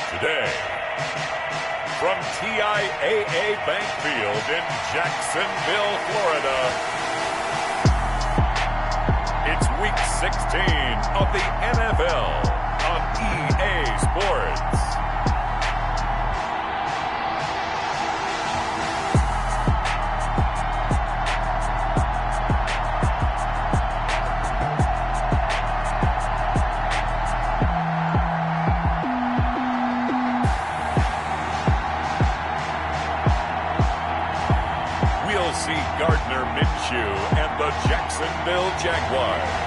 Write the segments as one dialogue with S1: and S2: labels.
S1: Today, from TIAA Bank Field in Jacksonville, Florida, it's Week 16 of the NFL on EA Sports. And the Jacksonville Jaguars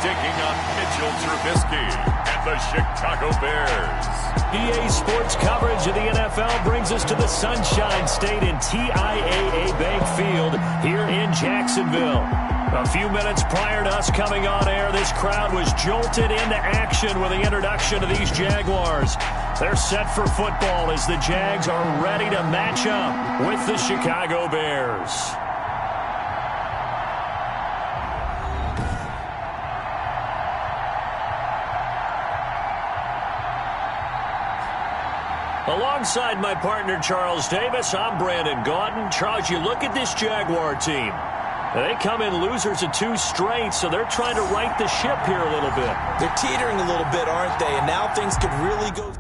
S1: taking on Mitchell Trubisky and the Chicago Bears.
S2: EA Sports coverage of the NFL brings us to the Sunshine State in TIAA Bank Field here in Jacksonville. A few minutes prior to us coming on air, this crowd was jolted into action with the introduction of these Jaguars. They're set for football as the Jags are ready to match up with the Chicago Bears. Alongside my partner, Charles Davis, I'm Brandon Gaudin. Charles, you look at this Jaguar team. They come in losers of 2 straight, so they're trying to right the ship here a little bit.
S3: They're teetering a little bit, aren't they? And now things could really go.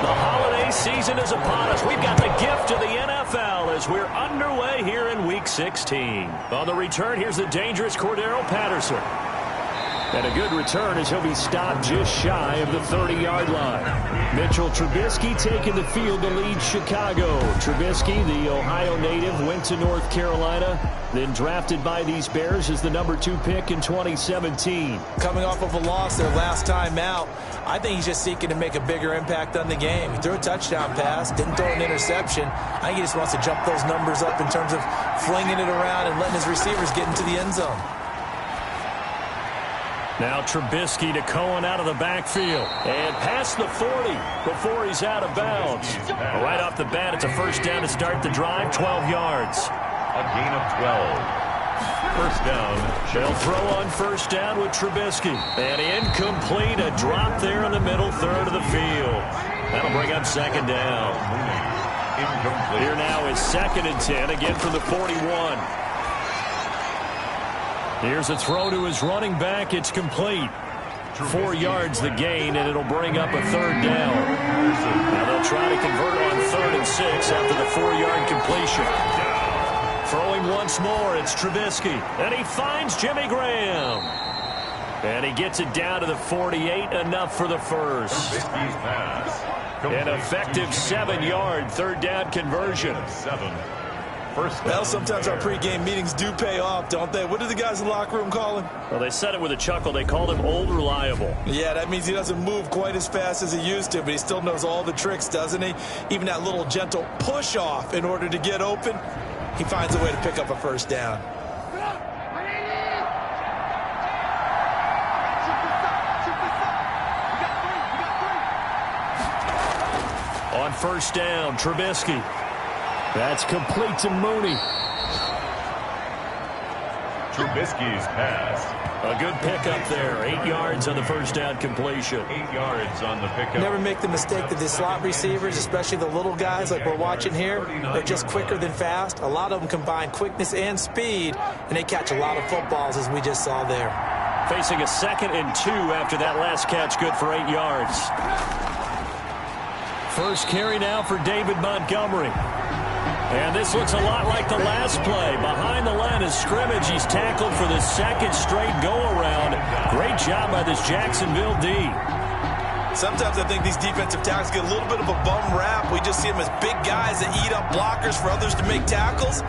S2: The holiday season is upon us. We've got the gift of the NFL as we're underway here in Week 16. On the return, here's the dangerous Cordero Patterson. And a good return as he'll be stopped just shy of the 30-yard line. Mitchell Trubisky taking the field to lead Chicago. Trubisky, the Ohio native, went to North Carolina, then drafted by these Bears as the number 2 pick in 2017.
S3: Coming off of a loss their last time out, I think he's just seeking to make a bigger impact on the game. He threw a touchdown pass, didn't throw an interception. I think he just wants to jump those numbers up in terms of flinging it around and letting his receivers get into the end zone.
S2: Now Trubisky to Cohen out of the backfield. And past the 40 before he's out of bounds. Right off the bat, it's a first down to start the drive, 12 yards.
S1: A gain of 12. First down.
S2: They'll throw on first down with Trubisky. And incomplete, a drop there in the middle third of the field. That'll bring up second down.
S1: Incomplete.
S2: Here now is 2nd and 10, again from the 41. Here's a throw to his running back. It's complete. 4 yards the gain, and it'll bring up a third down. Now they'll try to convert on 3rd and 6 after the 4-yard completion. Throwing once more, it's Trubisky. And he finds Jimmy Graham. And he gets it down to the 48, enough for the first.
S1: Trubisky's pass.
S2: An effective 7-yard third down conversion.
S3: Well, sometimes our pregame meetings do pay off, don't they? What do the guys in the locker room call him?
S2: Well, they said it with a chuckle. They called him Old Reliable.
S3: Yeah, that means he doesn't move quite as fast as he used to, but he still knows all the tricks, doesn't he? Even that little gentle push-off in order to get open, he finds a way to pick up a first down.
S2: On first down, Trubisky. That's complete to Mooney.
S1: Trubisky's pass.
S2: A good pickup there. 8 yards on the first down completion.
S1: 8 yards on the pickup.
S3: Never make the mistake that the slot receivers, especially the little guys like we're watching here, they're just quicker than fast. A lot of them combine quickness and speed, and they catch a lot of footballs, as we just saw there.
S2: Facing a 2nd and 2 after that last catch, good for 8 yards. First carry now for David Montgomery. And this looks a lot like the last play. Behind the line of scrimmage, he's tackled for the 2nd straight go-around. Great job by this Jacksonville D.
S3: Sometimes I think these defensive tackles get a little bit of a bum rap. We just see them as big guys that eat up blockers for others to make tackles.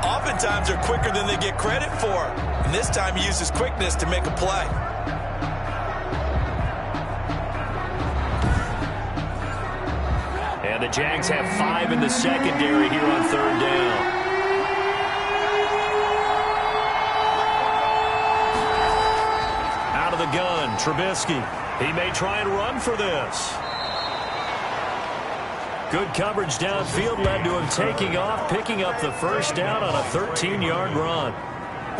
S3: Oftentimes they're quicker than they get credit for. And this time he used his quickness to make a play.
S2: And the Jags have 5 in the secondary here on 3rd down. Out of the gun, Trubisky. He may try and run for this. Good coverage downfield led to him taking off, picking up the first down on a 13-yard run.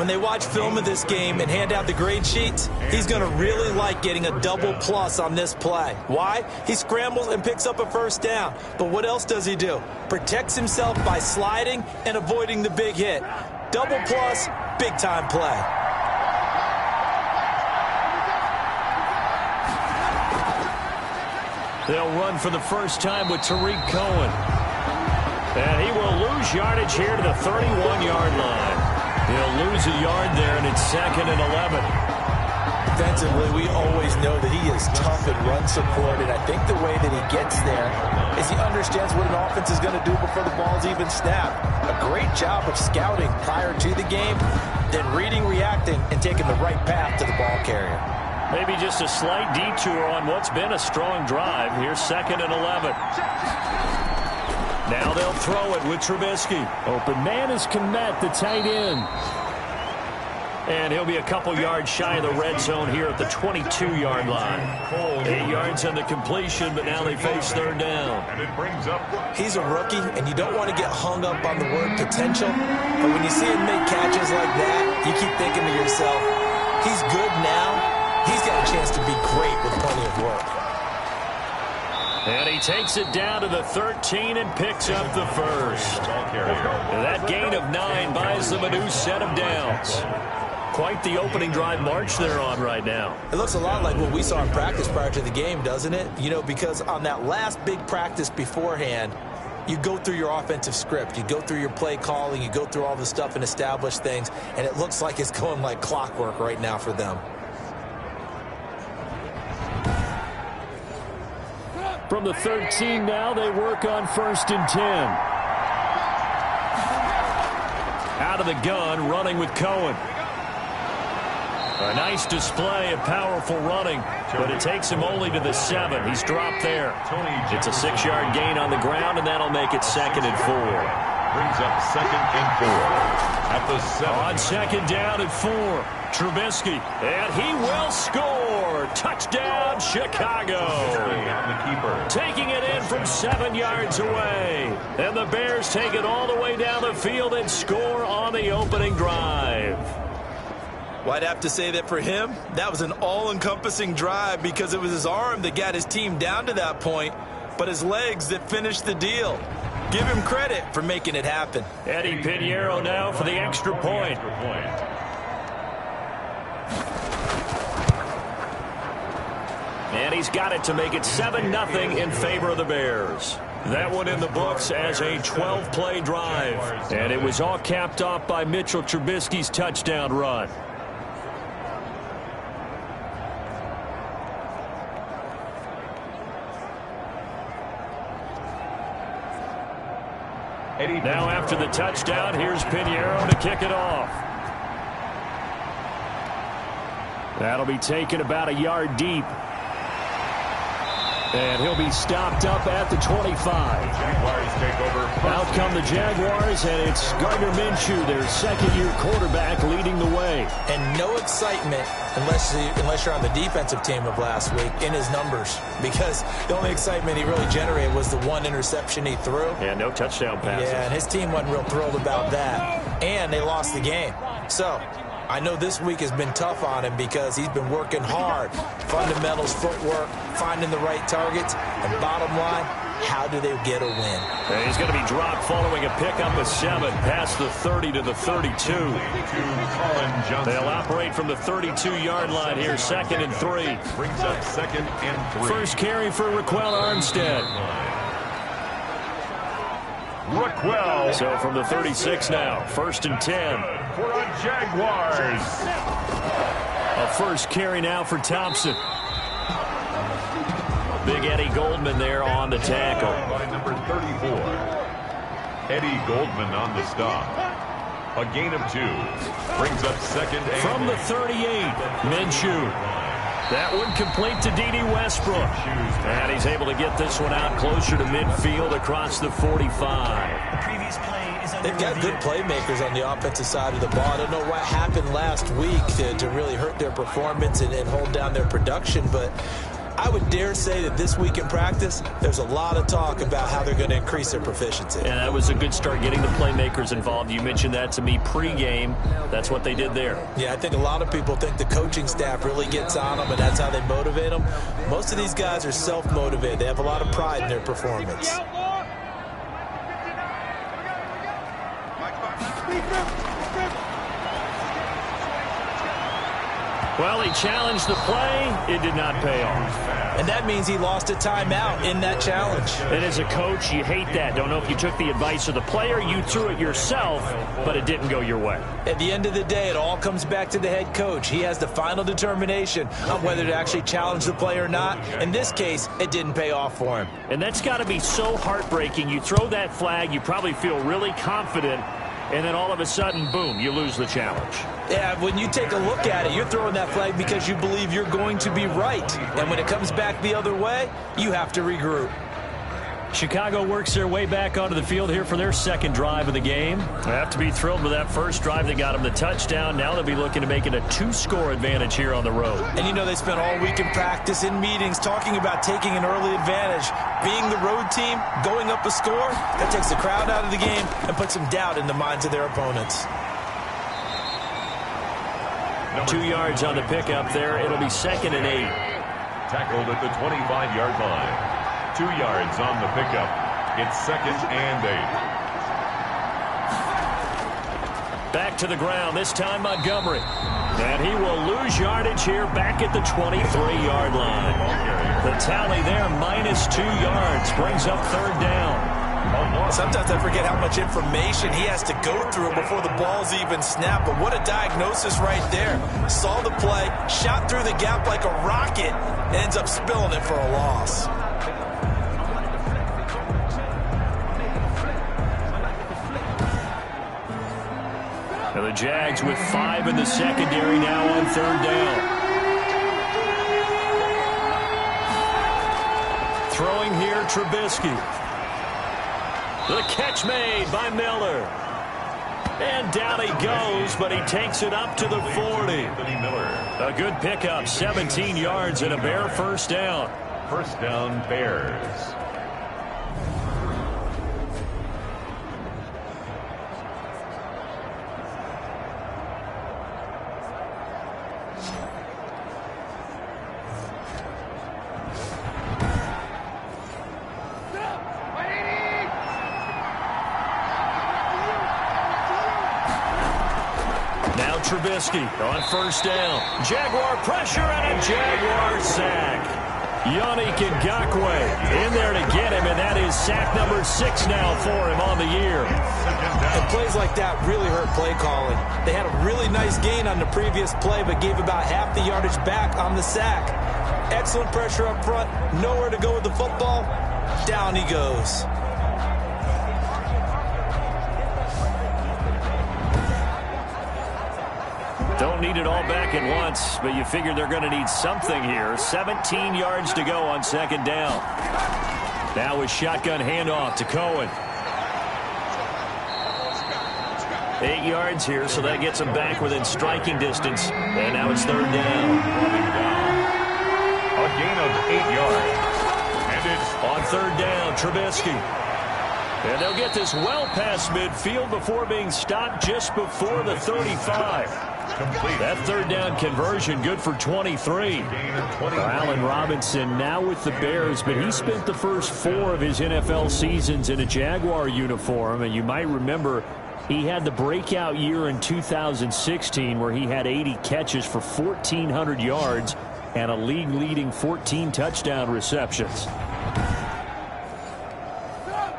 S3: When they watch film of this game and hand out the grade sheets, he's going to really like getting a double plus on this play. Why? He scrambles and picks up a first down. But what else does he do? Protects himself by sliding and avoiding the big hit. Double plus, big-time play.
S2: They'll run for the first time with Tariq Cohen. And he will lose yardage here to the 31-yard line. He'll lose a yard there, and it's 2nd and 11.
S3: Defensively, we always know that he is tough in run support, and I think the way that he gets there is he understands what an offense is going to do before the ball's even snapped. A great job of scouting prior to the game, then reading, reacting, and taking the right path to the ball carrier.
S2: Maybe just a slight detour on what's been a strong drive. Here's 2nd and 11. Now they'll throw it with Trubisky. Open man is Kmet, the tight end. And he'll be a couple yards shy of the red zone here at the 22-yard line. 8 yards on the completion, but now they face 3rd down.
S3: He's a rookie, and you don't want to get hung up on the word potential. But when you see him make catches like that, you keep thinking to yourself, he's good now. He's got a chance to be great with plenty of work.
S2: And he takes it down to the 13 and picks up the first. And that gain of 9 buys them a new set of downs. Quite the opening drive march they're on right now.
S3: It looks a lot like what we saw in practice prior to the game, doesn't it? You know, because on that last big practice beforehand, you go through your offensive script. You go through your play calling. You go through all the stuff and establish things. And it looks like it's going like clockwork right now for them.
S2: From the 13 now, they work on 1st and 10. Out of the gun, running with Cohen. A nice display of powerful running, but it takes him only to the 7. He's dropped there. It's a 6-yard gain on the ground, and that'll make it 2nd and 4.
S1: Brings up 2nd and 4 at the 7.
S2: On 2nd down and 4, Trubisky, and he will score. Touchdown, Chicago. Taking it in from 7 yards away. And the Bears take it all the way down the field and score on the opening drive.
S3: Well, I'd have to say that for him, that was an all-encompassing drive because it was his arm that got his team down to that point, but his legs that finished the deal. Give him credit for making it happen.
S2: Eddie Pinheiro now for the extra point. And he's got it to make it 7-0 in favor of the Bears. That one in the books as a 12-play drive. And it was all capped off by Mitchell Trubisky's touchdown run. Now after the touchdown, here's Pinheiro to kick it off. That'll be taken about a yard deep. And he'll be stopped up at the 25.
S1: Jaguars take over.
S2: Out come the Jaguars, and it's Gardner Minshew, their 2nd-year quarterback, leading the way.
S3: And no excitement, unless you're on the defensive team of last week, in his numbers. Because the only excitement he really generated was the 1 interception he threw.
S2: And no touchdown passes.
S3: Yeah, and his team wasn't real thrilled about that. And they lost the game. So I know this week has been tough on him because he's been working hard. Fundamentals, footwork, finding the right targets, and bottom line, how do they get a win?
S2: And he's going to be dropped following a pickup of 7 past the 30 to the 32. They'll operate from the 32-yard line here, 2nd and 3.
S1: Brings up 2nd and 3.
S2: First carry for Raquel Armstead.
S1: Raquel.
S2: So from the 36 now, 1st and 10.
S1: For the Jaguars.
S2: A first carry now for Thompson. Big Eddie Goldman there on the tackle.
S1: By number 34. Eddie Goldman on the stop. A gain of 2. Brings up 2nd and
S2: from the 38. Minshew. That one complete to D.D. Westbrook. And he's able to get this one out closer to midfield across the 45.
S3: They've got good playmakers on the offensive side of the ball. I don't know what happened last week to really hurt their performance and hold down their production, but I would dare say that this week in practice, there's a lot of talk about how they're going to increase their proficiency.
S2: And that was a good start, getting the playmakers involved. You mentioned that to me pregame. That's what they did there.
S3: Yeah, I think a lot of people think the coaching staff really gets on them, and that's how they motivate them. Most of these guys are self-motivated. They have a lot of pride in their performance.
S2: Well, he challenged the play. It did not pay off.
S3: And that means he lost a timeout in that challenge.
S2: And as a coach, you hate that. Don't know if you took the advice of the player, you threw it yourself, but it didn't go your way.
S3: At the end of the day, it all comes back to the head coach. He has the final determination on whether to actually challenge the play or not. In this case, it didn't pay off for him.
S2: And that's got to be so heartbreaking. You throw that flag, you probably feel really confident, and then all of a sudden, boom, you lose the challenge.
S3: Yeah, when you take a look at it, you're throwing that flag because you believe you're going to be right. And when it comes back the other way, you have to regroup.
S2: Chicago works their way back onto the field here for their second drive of the game. They have to be thrilled with that first drive that got them the touchdown. Now they'll be looking to make it a 2-score advantage here on the road.
S3: And you know, they spent all week in practice, in meetings, talking about taking an early advantage. Being the road team, going up a score, that takes the crowd out of the game and puts some doubt in the minds of their opponents.
S2: 2 yards on the pickup there. It'll be 2nd and 8.
S1: Tackled at the 25-yard line. 2 yards on the pickup. It's 2nd and 8.
S2: Back to the ground, this time Montgomery. And he will lose yardage here back at the 23-yard line. The tally there, -2 yards, brings up 3rd down.
S3: Sometimes I forget how much information he has to go through before the ball's even snapped. But what a diagnosis right there. Saw the play, shot through the gap like a rocket, and ends up spilling it for a loss.
S2: Now the Jags with 5 in the secondary now on 3rd down. Throwing here, Trubisky. The catch made by Miller. And down he goes, but he takes it up to the 40. A good pickup, 17 yards and a Bear first down.
S1: First down, Bears.
S2: Trubisky on first down. Jaguar pressure and a Jaguar sack. Yannick Ngakoue in there to get him, and that is sack number 6 now for him on the year.
S3: And plays like that really hurt play calling. They had a really nice gain on the previous play, but gave about half the yardage back on the sack. Excellent pressure up front, nowhere to go with the football. Down he goes.
S2: Don't need it all back at once, but you figure they're going to need something here. 17 yards to go on 2nd down. Now with shotgun handoff to Cohen. 8 yards here, so that gets him back within striking distance. And now it's 3rd down.
S1: A gain of 8 yards. And it's
S2: on 3rd down, Trubisky. And they'll get this well past midfield before being stopped just before the 35. That 3rd down conversion good for 23. Allen Robinson now with the Bears, but he spent the first 4 of his NFL seasons in a Jaguar uniform. And you might remember he had the breakout year in 2016 where he had 80 catches for 1,400 yards and a league-leading 14 touchdown receptions.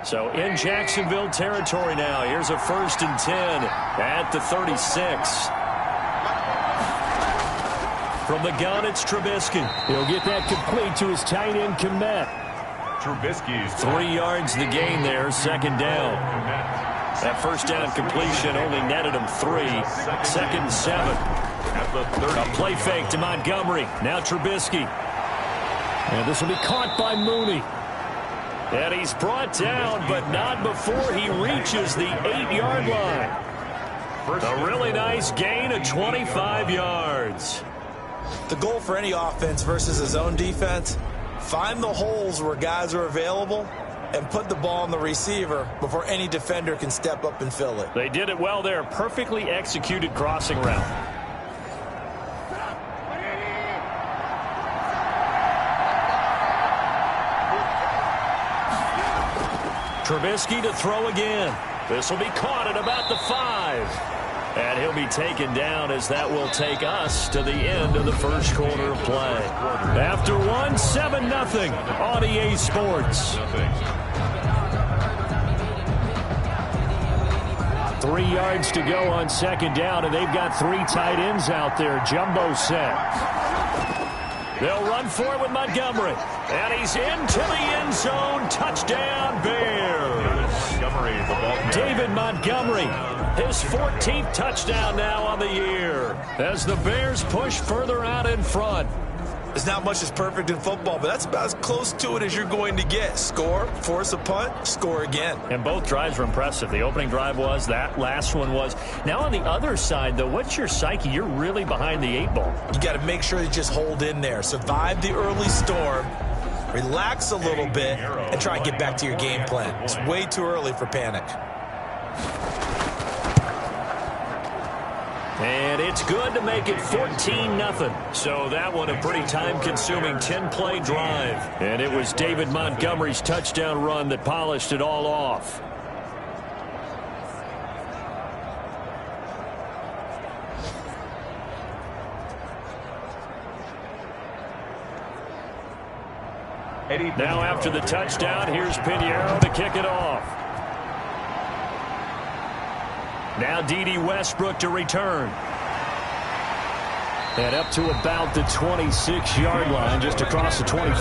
S2: So in Jacksonville territory now. Here's a 1st and 10 at the 36. From the gun, it's Trubisky. He'll get that complete to his tight end, Kmet.
S1: Trubisky's
S2: 3 yards the gain there, 2nd down. That first down completion only netted him 3. 2nd and 7. A play fake to Montgomery. Now Trubisky. And this will be caught by Mooney. And he's brought down, but not before he reaches the 8-yard line. A really nice gain of 25 yards.
S3: The goal for any offense versus a zone defense, find the holes where guys are available and put the ball on the receiver before any defender can step up and fill it.
S2: They did it well there. Perfectly executed crossing route. Trubisky to throw again. This will be caught at about the 5. And he'll be taken down as that will take us to the end of the first quarter of play. After one, 7-0 on EA Sports. 3 yards to go on second down, and they've got 3 tight ends out there. Jumbo set. They'll run for it with Montgomery. And he's into the end zone. Touchdown, Bears. David Montgomery, his 14th touchdown now on the year, as the Bears push further out in front.
S3: There's not much that's perfect in football, but that's about as close to it as you're going to get. Score, force a punt, score again.
S2: And both drives were impressive. The opening drive was, that last one was. Now on the other side, though, what's your psyche? You're really behind the 8 ball.
S3: You got to make sure you just hold in there. Survive the early storm, relax a little bit, and try and get back to your game plan. It's way too early for panic.
S2: And it's good to make it 14-0. So that one a pretty time-consuming 10-play drive. And it was David Montgomery's touchdown run that polished it all off. Now after the touchdown, here's Pinheiro to kick it off. Now D.D. Westbrook to return. And up to about the 26-yard line, just across the 25.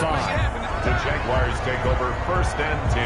S1: The Jaguars take over 1st and 10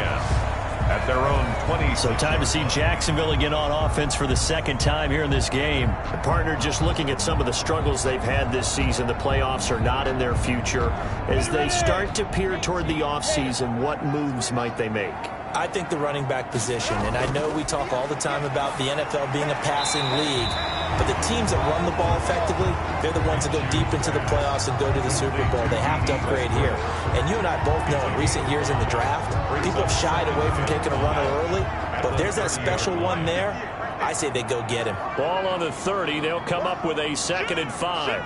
S1: at their own 20.
S2: So time to see Jacksonville again on offense for the second time here in this game. The partner just looking at some of the struggles they've had this season. The playoffs are not in their future. As they start to peer toward the offseason, what moves might they make?
S3: I think the running back position, and I know we talk all the time about the NFL being a passing league, but the teams that run the ball effectively, they're the ones that go deep into the playoffs and go to the Super Bowl. They have to upgrade here. And you and I both know in recent years in the draft, people have shied away from taking a runner early, but there's that special one there. I say they go get him.
S2: Ball on the 30. They'll come up with a 2nd and 5.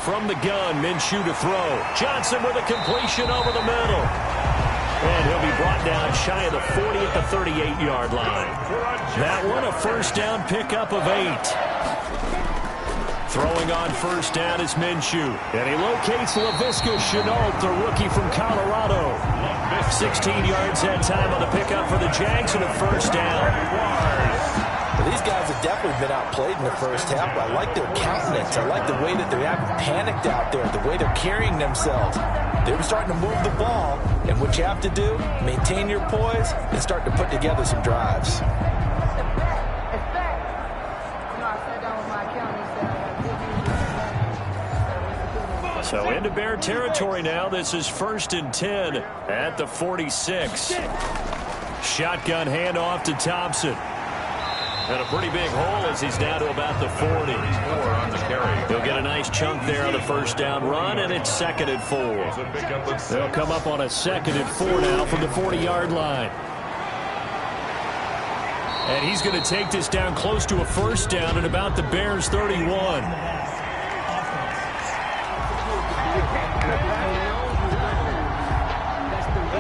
S2: From the gun, Minshew to throw. Johnson with a completion over the middle. And he'll be brought down shy of the 40 at the 38-yard line. That one a first down pickup of 8. Throwing on first down is Minshew. And he locates Laviska Shenault, the rookie from Colorado. 16 yards that time on the pickup for the Jags and a first down.
S3: Well, these guys have definitely been outplayed in the first half. I like their countenance. I like the way that they're acting panicked out there, the way they're carrying themselves. They're starting to move the ball, and what you have to do, maintain your poise and start to put together some drives.
S2: So into Bear territory now. This is 1st and 10 at the 46. Shotgun handoff to Thompson. And a pretty big hole as he's down to about the 40. He'll get a nice chunk there on the first down run, and it's 2nd and 4. They'll come up on a 2nd and 4 now from the 40-yard line. And he's going to take this down close to a first down at about the Bears' 31.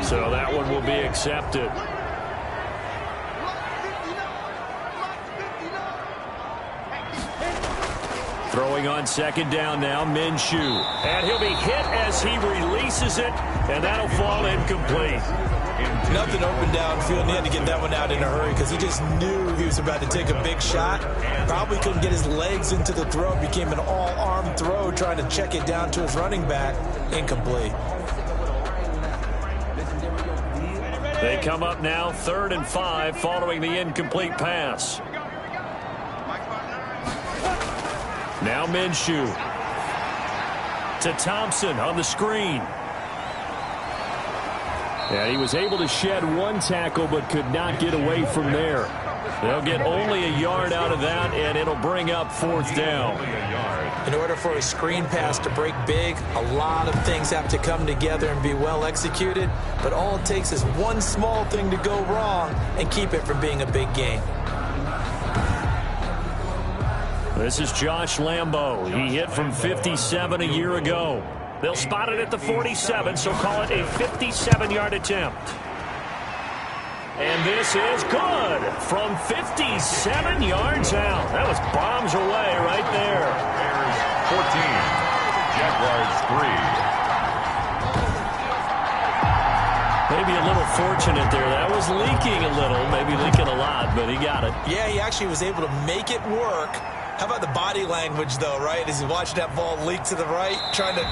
S2: So that one will be accepted. Throwing on second down now, Minshew. And he'll be hit as he releases it, and that'll fall incomplete.
S3: Nothing open downfield, and he had to get that one out in a hurry because he just knew he was about to take a big shot. Probably couldn't get his legs into the throw. Became an all-arm throw, trying to check it down to his running back. Incomplete.
S2: They come up now 3rd and 5 following the incomplete pass. Now Minshew to Thompson on the screen. And he was able to shed one tackle but could not get away from there. They'll get only a yard out of that, and it'll bring up 4th down.
S3: In order for a screen pass to break big, a lot of things have to come together and be well executed, but all it takes is one small thing to go wrong and keep it from being a big gain.
S2: This is Josh Lambo. He hit from 57 a year ago. They'll spot it at the 47, so call it a 57-yard attempt. And this is good from 57 yards out. That was bombs away right there.
S1: Bears 14, Jaguars 3.
S2: Maybe a little fortunate there. That was leaking a little, maybe leaking a lot, but he got it.
S3: Yeah, he actually was able to make it work. How about the body language, though, right? As he watched that ball leak to the right, trying to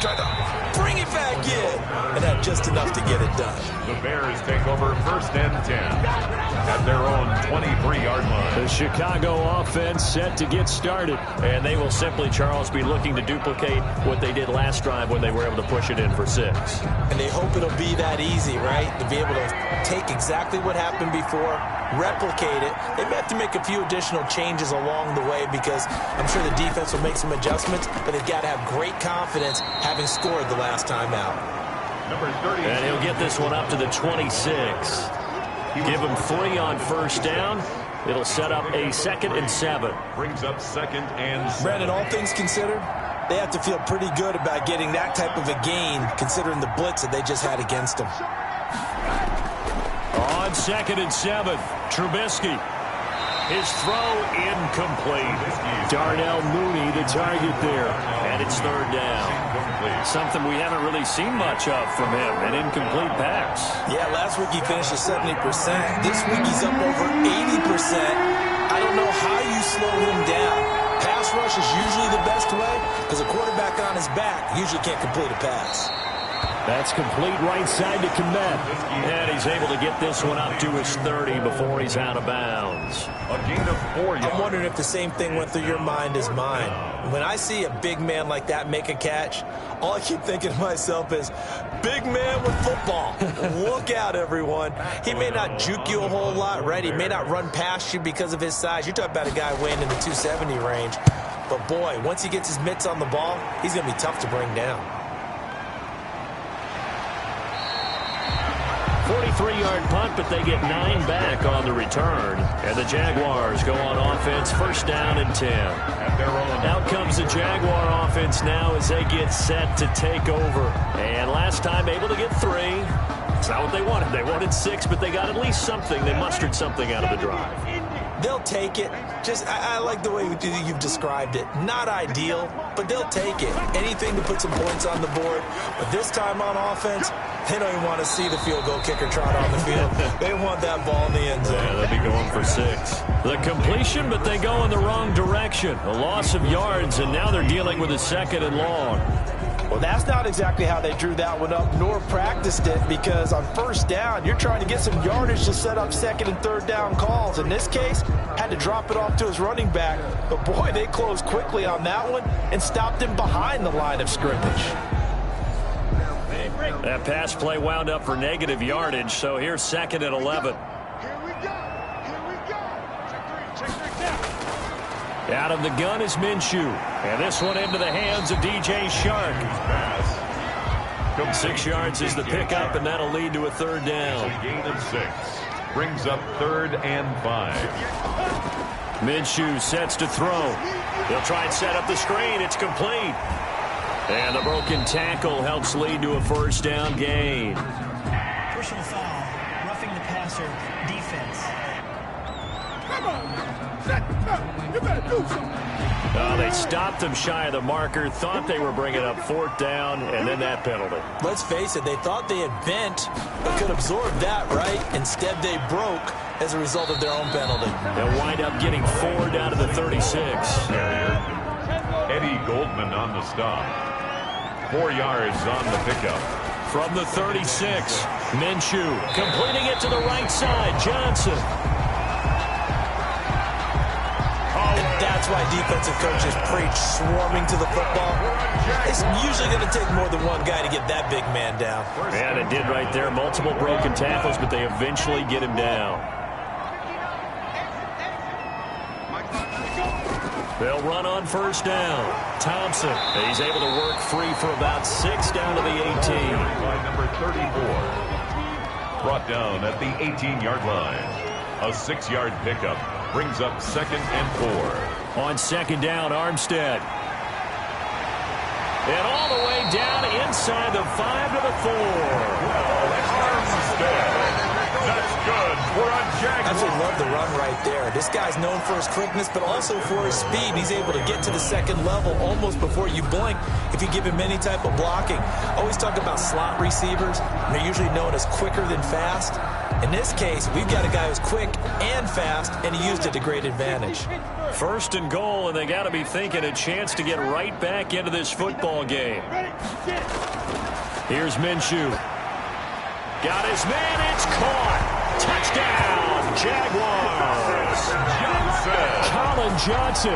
S3: bring it back in. And had just enough to get it done.
S1: The Bears take over 1st and 10 at their own 23-yard line.
S2: The Chicago offense set to get started. And they will simply, Charles, be looking to duplicate what they did last drive when they were able to push it in for 6.
S3: And they hope it'll be that easy, right? To be able to take exactly what happened before, replicate it. They may have to make a few additional changes along the way because I'm sure the defense will make some adjustments, but they've got to have great confidence having scored the last time out.
S1: Number 30.
S2: And he'll get this one up to the 26. Give him 3 on 1st down. It'll set up a 2nd and 7.
S1: Brings up 2nd and 7.
S3: Brandon, all things considered, they have to feel pretty good about getting that type of a gain considering the blitz that they just had against them.
S2: On 2nd and 7, Trubisky. His throw incomplete. Darnell Mooney, the target there. And it's 3rd down. Something we haven't really seen much of from him, an incomplete pass.
S3: Yeah, last week he finished at 70%. This week he's up over 80%. I don't know how you slow him down. Pass rush is usually the best way because a quarterback on his back usually can't complete a pass.
S2: That's complete right side to Kmet. And he's able to get this one up to his 30 before he's out of bounds.
S1: A gain of 4 yards.
S3: I'm wondering if the same thing went through your mind as mine. When I see a big man like that make a catch, all I keep thinking to myself is, big man with football. Look out, everyone. He may not juke you a whole lot, right? He may not run past you because of his size. You're talking about a guy weighing in the 270 range. But, boy, once he gets his mitts on the ball, he's going to be tough to bring down.
S2: 43-yard punt, but they get 9 back on the return. And the Jaguars go on offense, 1st down and 10. Out comes the Jaguar offense now as they get set to take over. And last time able to get 3. It's not what they wanted. They wanted 6, but they got at least something. They mustered something out of the drive.
S3: They'll take it. I like the way you've described it. Not ideal, but they'll take it. Anything to put some points on the board. But this time on offense, they don't even want to see the field goal kicker trot on the field. They want that ball in the end zone.
S2: Yeah, they'll be going for 6. The completion, but they go in the wrong direction. A loss of yards, and now they're dealing with a 2nd and long.
S3: Well, that's not exactly how they drew that one up, nor practiced it, because on 1st down, you're trying to get some yardage to set up 2nd and 3rd down calls. In this case, had to drop it off to his running back. But, boy, they closed quickly on that one and stopped him behind the line of scrimmage.
S2: That pass play wound up for negative yardage, so here's 2nd and 11. Out of the gun is Minshew. And this one into the hands of DJ Shark. 6 yards is the pickup, and that'll lead to a 3rd down.
S1: A gain of 6. Brings up 3rd and 5.
S2: Minshew sets to throw. They'll try and set up the screen. It's complete. And the broken tackle helps lead to a 1st down gain.
S4: Personal foul, roughing the passer, defense. Come on, you better do something.
S2: They stopped him shy of the marker, thought they were bringing up 4th down, and then that penalty.
S3: Let's face it, they thought they had bent, but could absorb that, right? Instead, they broke as a result of their own penalty.
S2: They'll wind up getting 4 down to the 36.
S1: Eddie Goldman on the stop. 4 yards on the pickup.
S2: From the 36, Minshew completing it to the right side. Johnson.
S3: That's why defensive coaches preach swarming to the football. It's usually going to take more than one guy to get that big man down.
S2: Yeah, they did right there. Multiple broken tackles, but they eventually get him down. They'll run on first down. Thompson, he's able to work free for about 6 down to the 18.
S1: By number 34. Brought down at the 18-yard line. A 6-yard pickup brings up 2nd and 4.
S2: On second down, Armstead. And all the way down inside the 5 to the 4.
S1: Armstead. That's good for a Jaguar.
S3: I actually love the run right there. This guy's known for his quickness, but also for his speed. He's able to get to the second level almost before you blink if you give him any type of blocking. Always talk about slot receivers. They're usually known as quicker than fast. In this case, we've got a guy who's quick and fast, and he used it to great advantage.
S2: First and goal, and they got to be thinking a chance to get right back into this football game. Here's Minshew. Got his man, it's caught. Touchdown, Jaguars. Colin Johnson,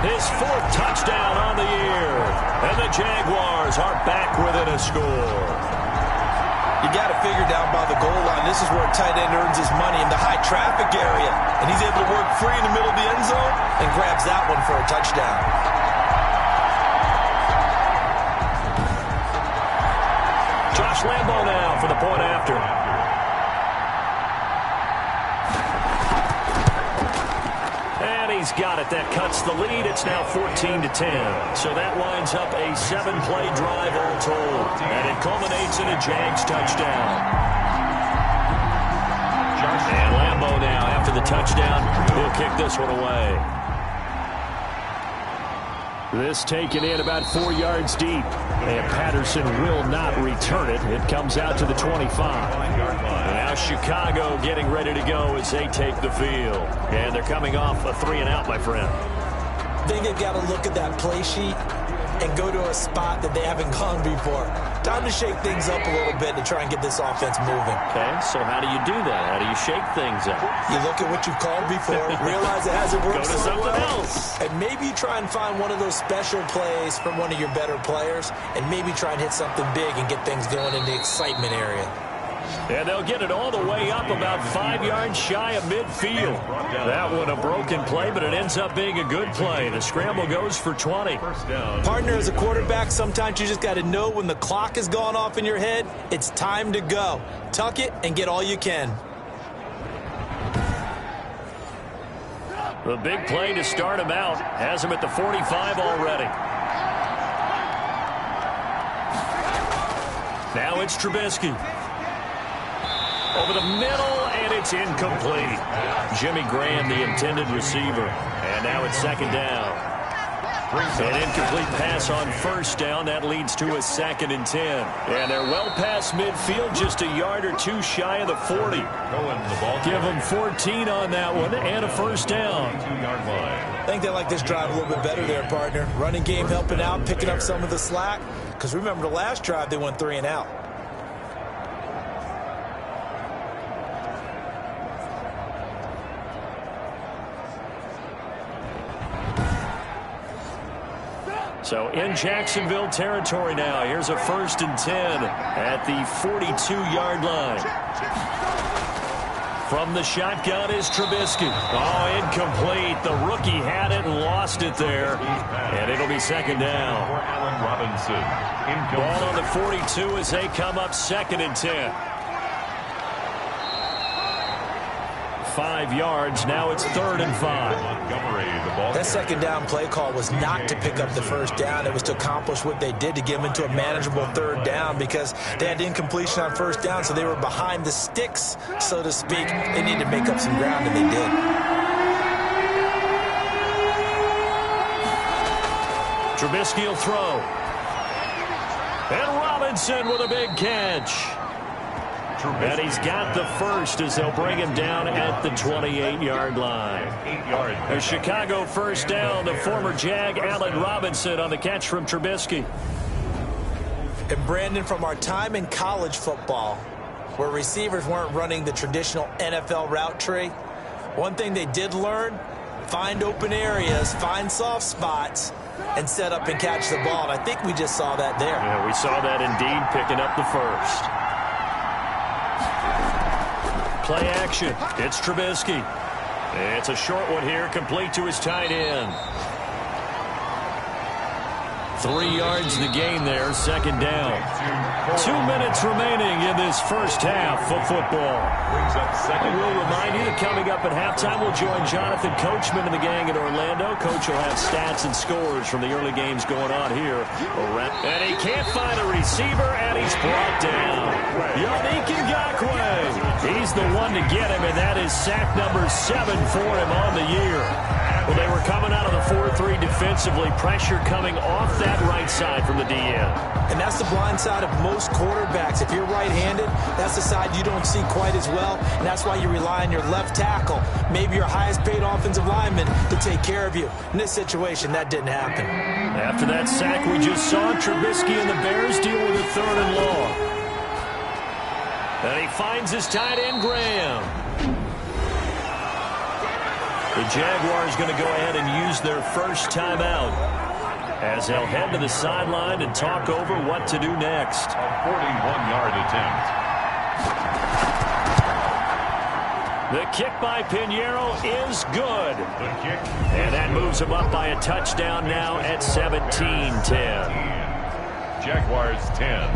S2: his 4th touchdown on the year. And the Jaguars are back within a score.
S3: You got to figure down by the goal line. This is where a tight end earns his money, in the high traffic area. And he's able to work free in the middle of the end zone and grabs that one for a touchdown.
S2: Josh Lambo now for the point after. And he's got it. That cuts the lead. It's now 14-10. So that winds up a 7-play drive all told. And it culminates in a Jags touchdown. And Lambo now, after the touchdown, he'll kick this one away. This taken in about 4 yards deep. And Patterson will not return it. It comes out to the 25. Now Chicago getting ready to go as they take the field. And they're coming off a 3-and-out, my friend.
S3: I think they've got to look at that play sheet and go to a spot that they haven't gone before. Time to shake things up a little bit to try and get this offense moving.
S2: Okay, so how do you do that? How do you shake things up?
S3: You look at what you've called before, realize it hasn't worked
S2: Go to
S3: so
S2: something
S3: well,
S2: else.
S3: and maybe try and find one of those special plays from one of your better players, and maybe try and hit something big and get things going in the excitement area.
S2: And they'll get it all the way up about 5 yards shy of midfield. That one a broken play, but it ends up being a good play. The scramble goes for 20.
S3: Partner, as a quarterback, sometimes you just got to know when the clock has gone off in your head, it's time to go. Tuck it and get all you can.
S2: The big play to start him out has him at the 45 already. Now it's Trubisky. Over the middle, and it's incomplete. Jimmy Graham, the intended receiver. And now it's 2nd down. An incomplete pass on 1st down. That leads to a 2nd and 10. And they're well past midfield, just a yard or 2 shy of the 40. Give them 14 on that one and a 1st down.
S3: I think they like this drive a little bit better there, partner. Running game helping out, picking up some of the slack. Because remember, the last drive, they went 3-and-out.
S2: So in Jacksonville territory now. Here's a 1st and 10 at the 42-yard line. From the shotgun is Trubisky. Oh, incomplete. The rookie had it and lost it there. And it'll be 2nd down.
S1: For Allen Robinson.
S2: Ball on the 42 as they come up 2nd and 10. 5 yards. Now it's 3rd and 5.
S3: That 2nd down play call was not to pick up the 1st down. It was to accomplish what they did, to get them into a manageable 3rd down, because they had incompletion on 1st down, so they were behind the sticks, so to speak. They needed to make up some ground, and they did.
S2: Trubisky will throw. And Robinson with a big catch. And he's got the 1st as they'll bring him down at the 28-yard line. A Chicago 1st down. The former Jag, Allen Robinson, on the catch from Trubisky.
S3: And Brandon, from our time in college football, where receivers weren't running the traditional NFL route tree, one thing they did learn, find open areas, find soft spots, and set up and catch the ball. And I think we just saw that there.
S2: Yeah, we saw that indeed, picking up the 1st. Play action. It's Trubisky. It's a short one here, complete to his tight end. 3 yards to gain there, second down. 2 minutes remaining in this first half of football. We'll remind you that coming up at halftime, we'll join Jonathan Coachman and the gang in Orlando. Coach will have stats and scores from the early games going on here. And he can't find a receiver, and he's brought down. Yannick Ngakoue. He's the one to get him, and that is sack number 7 for him on the year. Well, they were coming out of the 4-3 defensively. Pressure coming off that right side from the DN.
S3: And that's the blind side of most quarterbacks. If you're right-handed, that's the side you don't see quite as well. And that's why you rely on your left tackle, maybe your highest-paid offensive lineman, to take care of you. In this situation, that didn't happen.
S2: After that sack we just saw, Trubisky and the Bears deal with a 3rd and long. And he finds his tight end, Graham. The Jaguars going to go ahead and use their first timeout as they'll head to the sideline and talk over what to do next.
S1: A 41-yard attempt.
S2: The kick by Pinheiro is good.
S1: The kick.
S2: And that moves him up by a touchdown now at 17-10.
S1: Jaguars 10.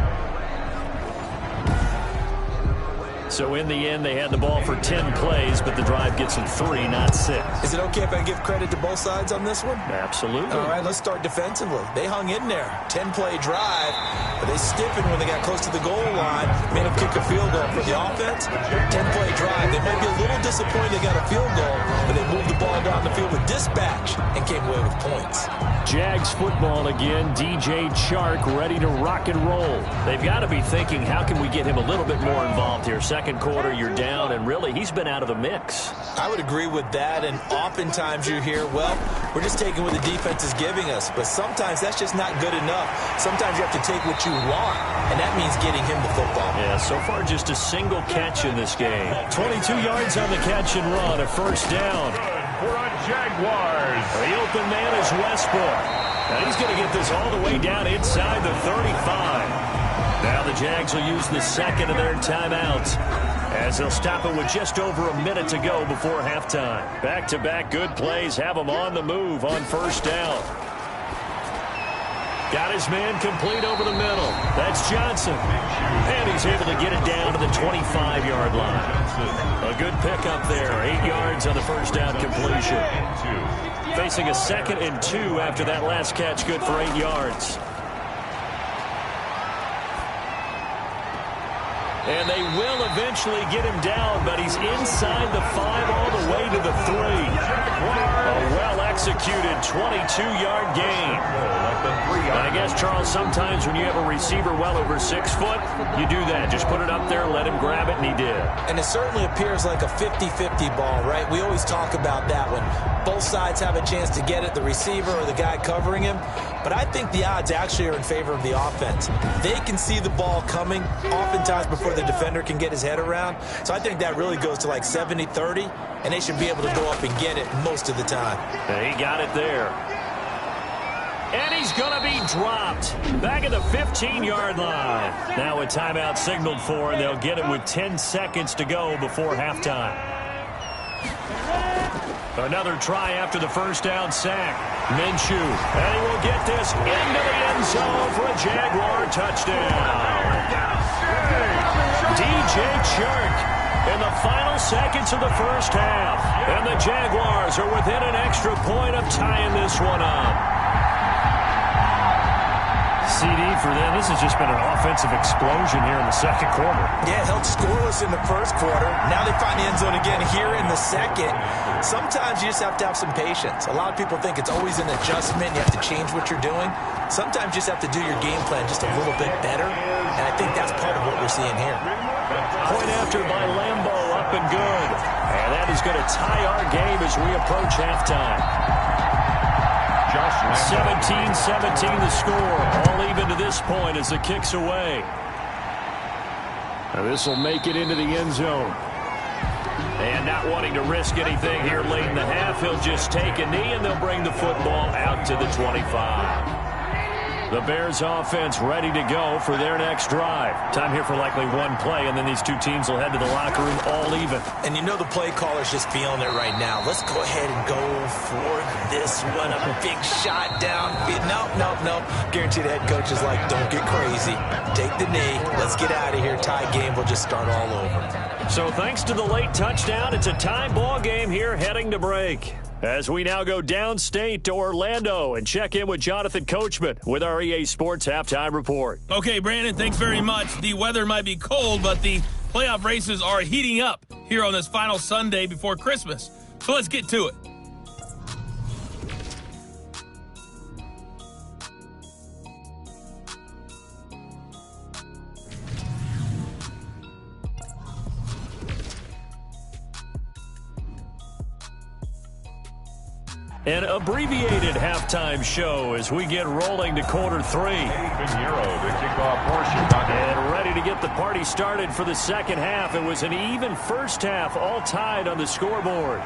S2: So in the end, they had the ball for 10 plays, but the drive gets them 3, not 6.
S3: Is it okay if I give credit to both sides on this one?
S2: Absolutely.
S3: All right, let's start defensively. They hung in there. 10-play drive, but they stiffened when they got close to the goal line, made them kick a field goal. For the offense, 10-play drive. They might be a little disappointed they got a field goal, but they moved the ball down the field with dispatch and came away with points.
S2: Jags football again. DJ Chark ready to rock and roll. They've got to be thinking, how can we get him a little bit more involved here? Second quarter, you're down, and really, he's been out of the mix.
S3: I would agree with that, and oftentimes you hear, well, we're just taking what the defense is giving us, but sometimes that's just not good enough. Sometimes you have to take what you want, and that means getting him the football.
S2: Yeah, so far just a single catch in this game. 22 yards on the catch and run, a first down.
S1: For a Jaguars.
S2: The open man is Westbrook. And he's going to get this all the way down inside the 35. Now the Jags will use the second of their timeouts as they'll stop it with just over a minute to go before halftime. Back-to-back good plays have them on the move on first down. Got his man complete over the middle. That's Johnson. And he's able to get it down to the 25-yard line. A good pickup there. 8 yards on the first down completion. Facing a 2nd and 2 after that last catch, good for 8 yards. And they will eventually get him down, but he's inside the 5 all the way to the 3. A well-executed 22-yard gain. And I guess, Charles, sometimes when you have a receiver well over 6 foot, you do that. Just put it up there, let him grab it, and he did.
S3: And it certainly appears like a 50-50 ball, right? We always talk about that when both sides have a chance to get it, the receiver or the guy covering him. But I think the odds actually are in favor of the offense. They can see the ball coming oftentimes before the defender can get his head around. So I think that really goes to like 70-30, and they should be able to go up and get it most of the time.
S2: He got it there. And he's going to be dropped back at the 15-yard line. Now a timeout signaled for, and they'll get him with 10 seconds to go before halftime. Another try after the first down sack. Minshew, and he will get this into the end zone for a Jaguar touchdown. DJ Chark in the final seconds of the first half. And the Jaguars are within an extra point of tying this one up. CD for them. This has just been an offensive explosion here in the second quarter.
S3: Yeah, held scoreless in the first quarter. Now they find the end zone again here in the second. Sometimes you just have to have some patience. A lot of people think it's always an adjustment. You have to change what you're doing. Sometimes you just have to do your game plan just a little bit better. And I think that's part of what we're seeing here.
S2: Point after by Lambo, up and good. And that is going to tie our game as we approach halftime. 17-17 the score. All even to this point as the kick's away. Now this will make it into the end zone. And not wanting to risk anything here late in the half, he'll just take a knee and they'll bring the football out to the 25. The Bears offense ready to go for their next drive. Time here for likely one play, and then these two teams will head to the locker room all even.
S3: And you know the play caller's just feeling it right now. Let's go ahead and go for this one. A big shot down. Nope. Guarantee the head coach is like, don't get crazy. Take the knee. Let's get out of here. Tie game will just start all over.
S2: So thanks to the late touchdown, it's a tie ball game here heading to break. As we now go downstate to Orlando and check in with Jonathan Coachman with our EA Sports Halftime Report.
S5: Okay, Brandon, thanks very much. The weather might be cold, but the playoff races are heating up here on this final Sunday before Christmas. So let's get to it.
S2: An abbreviated halftime show as we get rolling to quarter three. And ready to get the party started for the second half. It was an even first half, all tied on the scoreboard.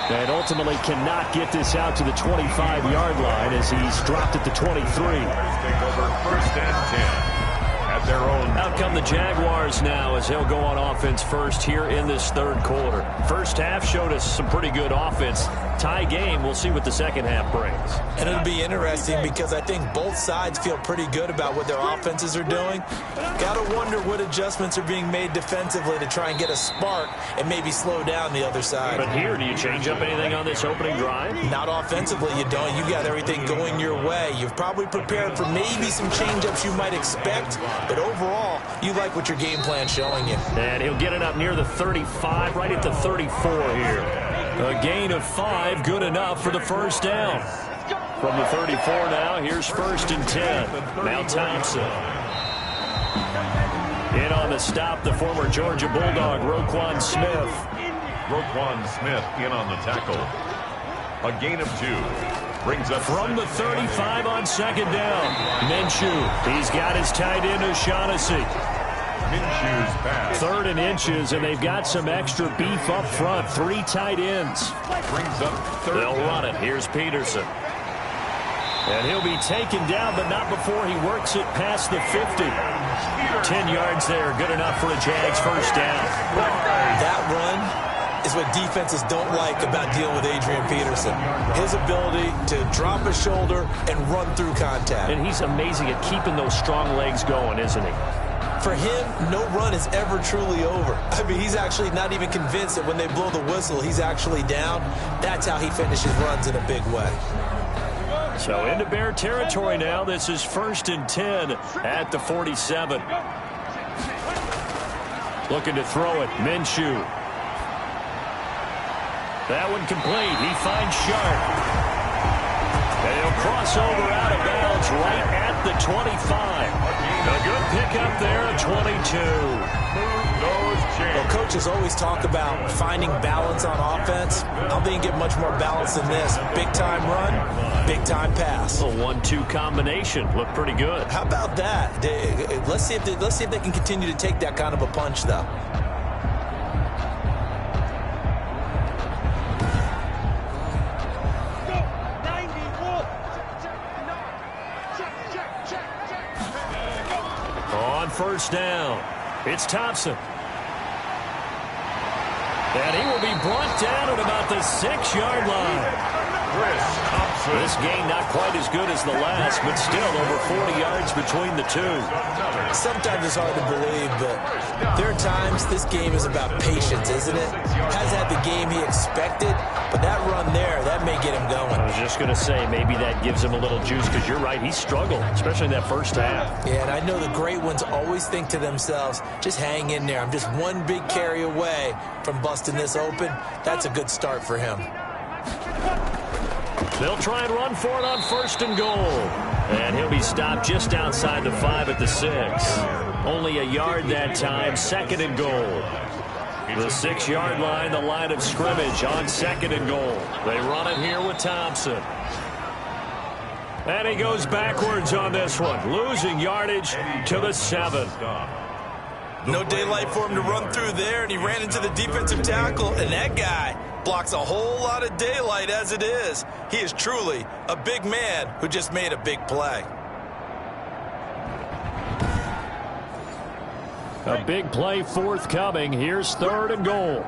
S2: And ultimately cannot get this out to the 25-yard line as he's dropped at the 23.
S1: Take over first and 10. Their own.
S2: Out come the Jaguars now as they'll go on offense first here in this third quarter. First half showed us some pretty good offense. Tie game, we'll see what the second half brings.
S3: And it'll be interesting because I think both sides feel pretty good about what their offenses are doing. Got to wonder what adjustments are being made defensively to try and get a spark and maybe slow down the other side.
S2: But here, do you change up anything on this opening drive?
S3: Not offensively, you don't. You got everything going your way. You've probably prepared for maybe some change-ups you might expect, but overall, you like what your game plan's showing you.
S2: And he'll get it up near the 35, right at the 34 here. A gain of 5, good enough for the first down. From the 34 now, here's first and 10. Now Thompson. In on the stop, the former Georgia Bulldog, Roquan Smith.
S1: Roquan Smith in on the tackle. A gain of 2. Brings up
S2: from the 35 on second down. Minshew, he's got his tight end O'Shaughnessy.
S1: Minshew's pass.
S2: 3rd and inches, and they've got some extra beef up front. 3 tight ends.
S1: Brings up 3rd.
S2: They'll run it. Here's Peterson. And he'll be taken down, but not before he works it past the 50. 10 yards there, good enough for a Jags first down.
S3: That run is what defenses don't like about dealing with Adrian Peterson. His ability to drop his shoulder and run through contact.
S2: And he's amazing at keeping those strong legs going, isn't he?
S3: For him, no run is ever truly over. I mean, he's actually not even convinced that when they blow the whistle, he's actually down. That's how he finishes runs in a big way.
S2: So into Bear territory now. This is first and 10 at the 47. Looking to throw it. Minshew. That one complete. He finds Sharp. And he'll cross over out of bounds right at the 25. A good pickup there at 22.
S3: Well, coaches always talk about finding balance on offense. I don't think you get much more balance than this. Big-time run, big-time pass.
S2: A 1-2 combination. Looked pretty good.
S3: How about that? Let's see if they can continue to take that kind of a punch, though.
S2: On first down, it's Thompson. And he will be brought down at about the 6-yard line. This game not quite as good as the last, but still over 40 yards between the two.
S3: Sometimes it's hard to believe, but there are times this game is about patience, isn't it? Hasn't had the game he expected, but that run there, that may get him going.
S2: I was just going to say, maybe that gives him a little juice, because you're right, he struggled, especially in that first half.
S3: Yeah, and I know the great ones always think to themselves, just hang in there. I'm just one big carry away from busting this open. That's a good start for him.
S2: They'll try and run for it on first and goal. And he'll be stopped just outside the 5 at the 6. Only a yard that time, 2nd and goal. The 6-yard line, the line of scrimmage on 2nd and goal. They run it here with Thompson. And he goes backwards on this one, losing yardage to the 7.
S3: No daylight for him to run through there, and he ran into the defensive tackle, and that guy blocks a whole lot of daylight as it is. He is truly a big man who just made a big play.
S2: A big play forthcoming. Here's 3rd and goal.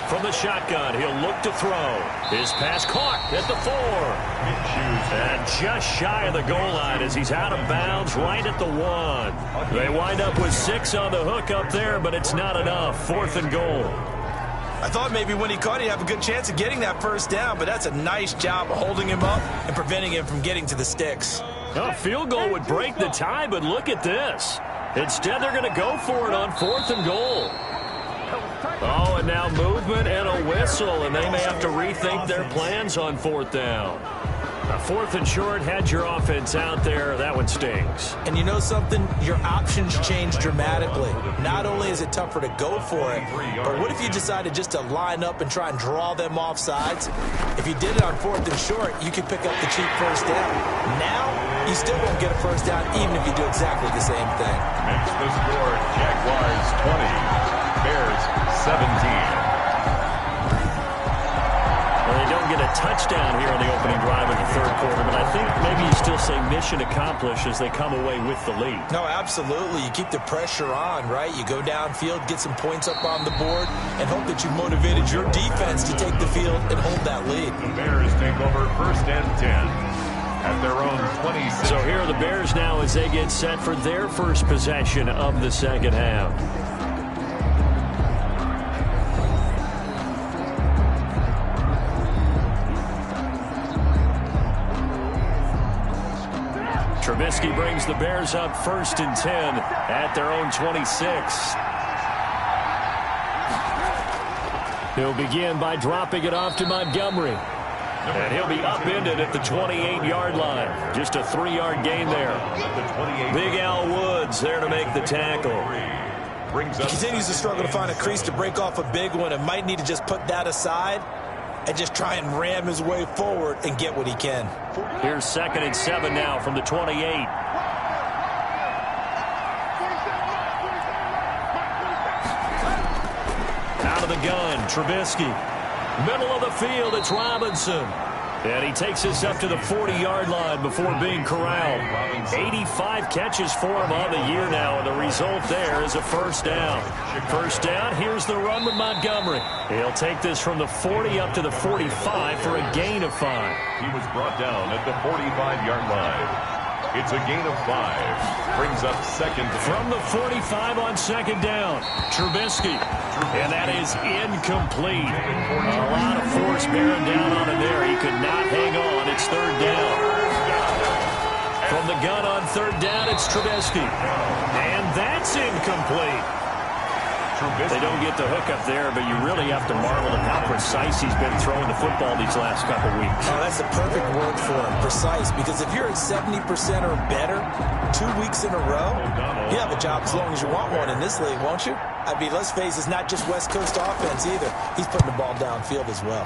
S2: From the shotgun, he'll look to throw. His pass caught at the 4. And just shy of the goal line as he's out of bounds right at the 1. They wind up with 6 on the hook up there, but it's not enough. 4th and goal.
S3: I thought maybe when he caught, he'd have a good chance of getting that first down, but that's a nice job of holding him up and preventing him from getting to the sticks.
S2: A field goal would break the tie, but look at this. Instead, they're going to go for it on 4th and goal. Oh, and now movement and a whistle, and they may have to rethink their plans on 4th down. A 4th and short had your offense out there. That one stings.
S3: And you know something? Your options change dramatically. Not only is it tougher to go for it, but what if you decided just to line up and try and draw them off sides? If you did it on 4th and short, you could pick up the cheap first down. Now, you still won't get a first down even if you do exactly the same thing.
S1: Makes the score Jaguars 20, Bears 17.
S2: Well, they don't get a touchdown here on the opening drive in the 3rd quarter, but I think maybe you still say mission accomplished as they come away with the lead.
S3: No, absolutely. You keep the pressure on, right? You go downfield, get some points up on the board, and hope that you've motivated your defense to take the field and hold that lead.
S1: The Bears take over 1st and 10 at their own 26.
S2: So here are the Bears now as they get set for their first possession of the 2nd half. Trubisky brings the Bears up 1st and 10 at their own 26. He'll begin by dropping it off to Montgomery. And he'll be upended at the 28-yard line. Just a 3-yard gain there. Big Al Woods there to make the tackle.
S3: He continues to struggle to find a crease to break off a big one and might need to just put that aside and just try and ram his way forward and get what he can.
S2: Here's 2nd and 7 now from the 28. Out of the gun, Trubisky. Middle of the field, it's Robinson. And he takes us up to the 40-yard line before being corralled. 85 catches for him on the year now, and the result there is a first down. First down, here's the run with Montgomery. He'll take this from the 40 up to the 45 for a gain of 5.
S1: He was brought down at the 45-yard line. It's a gain of 5. Brings up 2nd.
S2: From the 45 on 2nd down, Trubisky. And that is incomplete. A lot of force bearing down on him there. He could not hang on. It's 3rd down. From the gun on 3rd down, it's Trubisky. And that's incomplete. They don't get the hook up there, but you really have to marvel at how precise he's been throwing the football these last couple weeks.
S3: Oh, that's the perfect word for him, precise, because if you're at 70% or better 2 weeks in a row, you have a job as long as you want one in this league, won't you? I mean, let's face it, it's not just West Coast offense either. He's putting the ball downfield as well.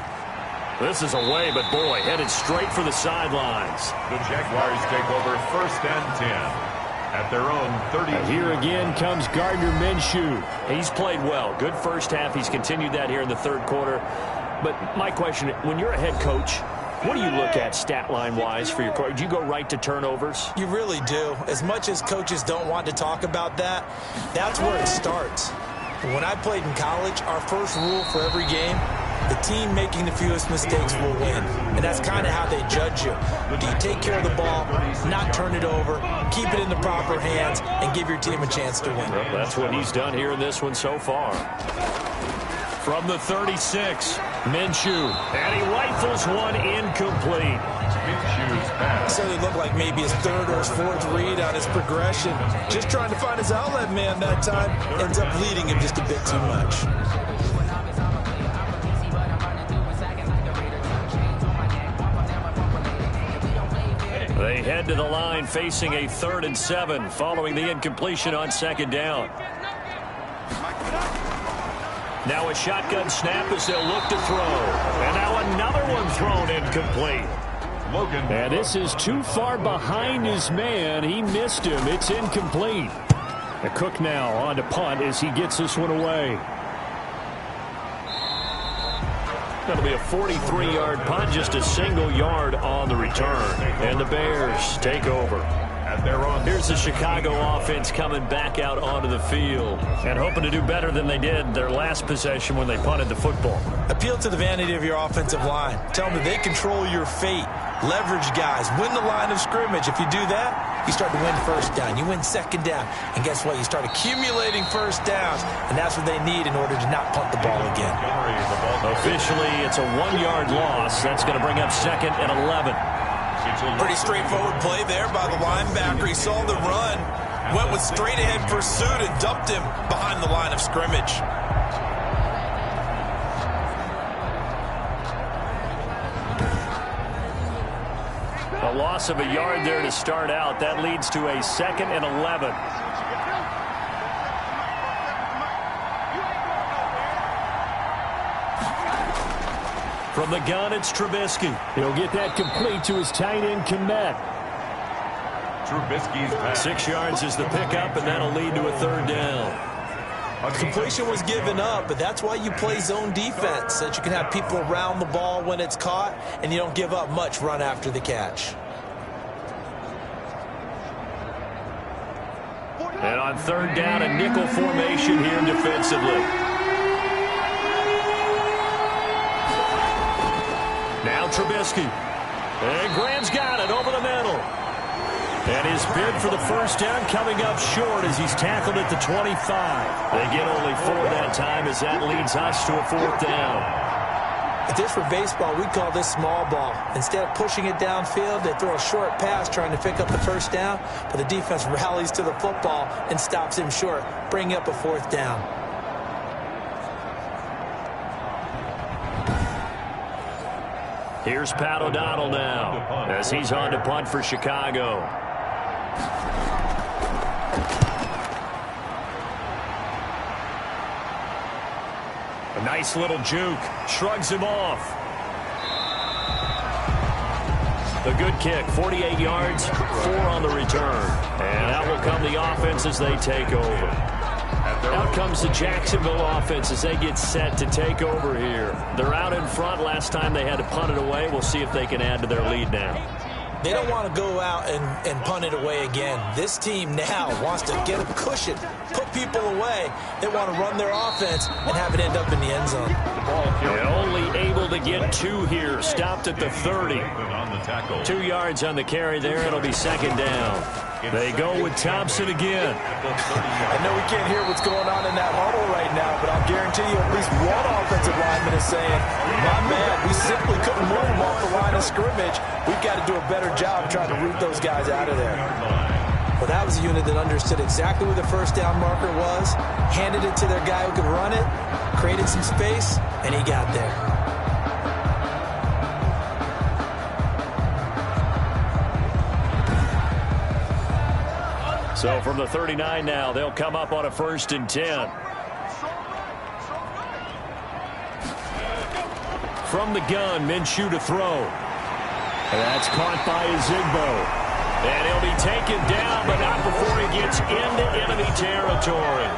S2: This is away, but boy, headed straight for the sidelines.
S1: The Jaguars take over 1st and 10. At their own 30.
S2: And here again comes Gardner Minshew. He's played well. Good first half. He's continued that here in the 3rd quarter. But my question, when you're a head coach, what do you look at stat line-wise for your coach? Do you go right to turnovers?
S3: You really do. As much as coaches don't want to talk about that, that's where it starts. When I played in college, our first rule for every game, the team making the fewest mistakes will win. And that's kind of how they judge you. Do you take care of the ball, not turn it over, keep it in the proper hands, and give your team a chance to win?
S2: Well, that's what he's done here in this one so far. From the 36, Minshew. And he rifles one incomplete.
S3: So it looked like maybe his 3rd or his 4th read on his progression. Just trying to find his outlet man that time. Ends up leading him just a bit too much.
S2: They head to the line facing a 3rd and 7 following the incompletion on 2nd down. Now a shotgun snap as they'll look to throw. And now another one thrown incomplete. And this is too far behind his man. He missed him. It's incomplete. The Cook now on to punt as he gets this one away. That'll be a 43-yard punt, just a single yard on the return. And the Bears take over. Here's the Chicago offense coming back out onto the field and hoping to do better than they did their last possession when they punted the football.
S3: Appeal to the vanity of your offensive line. Tell them that they control your fate. Leverage guys. Win the line of scrimmage. If you do that, you start to win first down. You win second down. And guess what? You start accumulating first downs. And that's what they need in order to not punt the ball again.
S2: Officially, it's a 1-yard loss. That's going to bring up 2nd and 11.
S3: Pretty straightforward play there by the linebacker. He saw the run, went with straight-ahead pursuit, and dumped him behind the line of scrimmage.
S2: A loss of a yard there to start out. That leads to a 2nd and 11. From the gun, it's Trubisky. He'll get that complete to his tight end, Kmet.
S1: Trubisky's pass.
S2: 6 yards is the pickup, and that'll lead to a 3rd down.
S3: Completion was given up, but that's why you play zone defense, so that you can have people around the ball when it's caught, and you don't give up much run after the catch.
S2: And on 3rd down, a nickel formation here defensively. Now Trubisky. And Graham's got it over the middle. And his bid for the first down coming up short as he's tackled at the 25. They get only 4 that time as that leads us to a 4th down.
S3: If this were baseball, we'd call this small ball. Instead of pushing it downfield, they throw a short pass trying to pick up the first down, but the defense rallies to the football and stops him short, bringing up a 4th down.
S2: Here's Pat O'Donnell now as he's on to punt for Chicago. A nice little juke. Shrugs him off. A good kick. 48 yards, 4 on the return. And out will come the offense as they take over. Out comes the Jacksonville offense as they get set to take over here. They're out in front. Last time they had to punt it away. We'll see if they can add to their lead now.
S3: They don't want to go out and punt it away again. This team now wants to get a cushion, put people away. They want to run their offense and have it end up in the end zone.
S2: And only able to get 2 here. Stopped at the 30. 2 yards on the carry there. It'll be 2nd down. They go with Thompson again.
S3: I know we can't hear what's going on in that huddle right now, but I'll guarantee you at least one offensive lineman is saying, my man, we simply couldn't move him off the line of scrimmage. We've got to do a better job trying to root those guys out of there. Well, that was a unit that understood exactly where the first down marker was, handed it to their guy who could run it, created some space, and he got there.
S2: So from the 39 now, they'll come up on a 1st and 10. From the gun, Minshew to throw. And that's caught by Zigbo. And he'll be taken down, but not before he gets into enemy territory.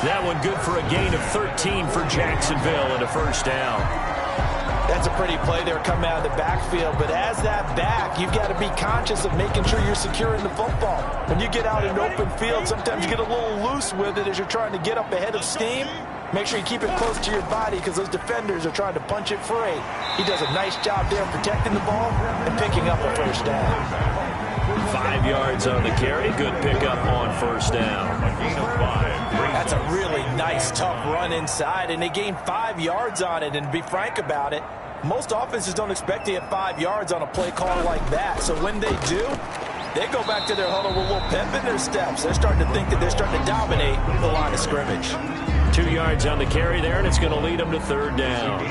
S2: That one good for a gain of 13 for Jacksonville and a 1st down.
S3: That's a pretty play there coming out of the backfield, but as that back, you've got to be conscious of making sure you're securing the football. When you get out in open field, sometimes you get a little loose with it as you're trying to get up ahead of steam. Make sure you keep it close to your body because those defenders are trying to punch it free. He does a nice job there protecting the ball and picking up a 1st down.
S2: 5 yards on the carry. Good pickup on 1st down.
S1: A gain of 5.
S3: That's a really nice, tough run inside, and they gained 5 yards on it. And to be frank about it, most offenses don't expect to get 5 yards on a play call like that. So when they do, they go back to their huddle with a little pep in their steps. They're starting to think that they're starting to dominate the line of scrimmage.
S2: 2 yards on the carry there, and it's going to lead them to 3rd down.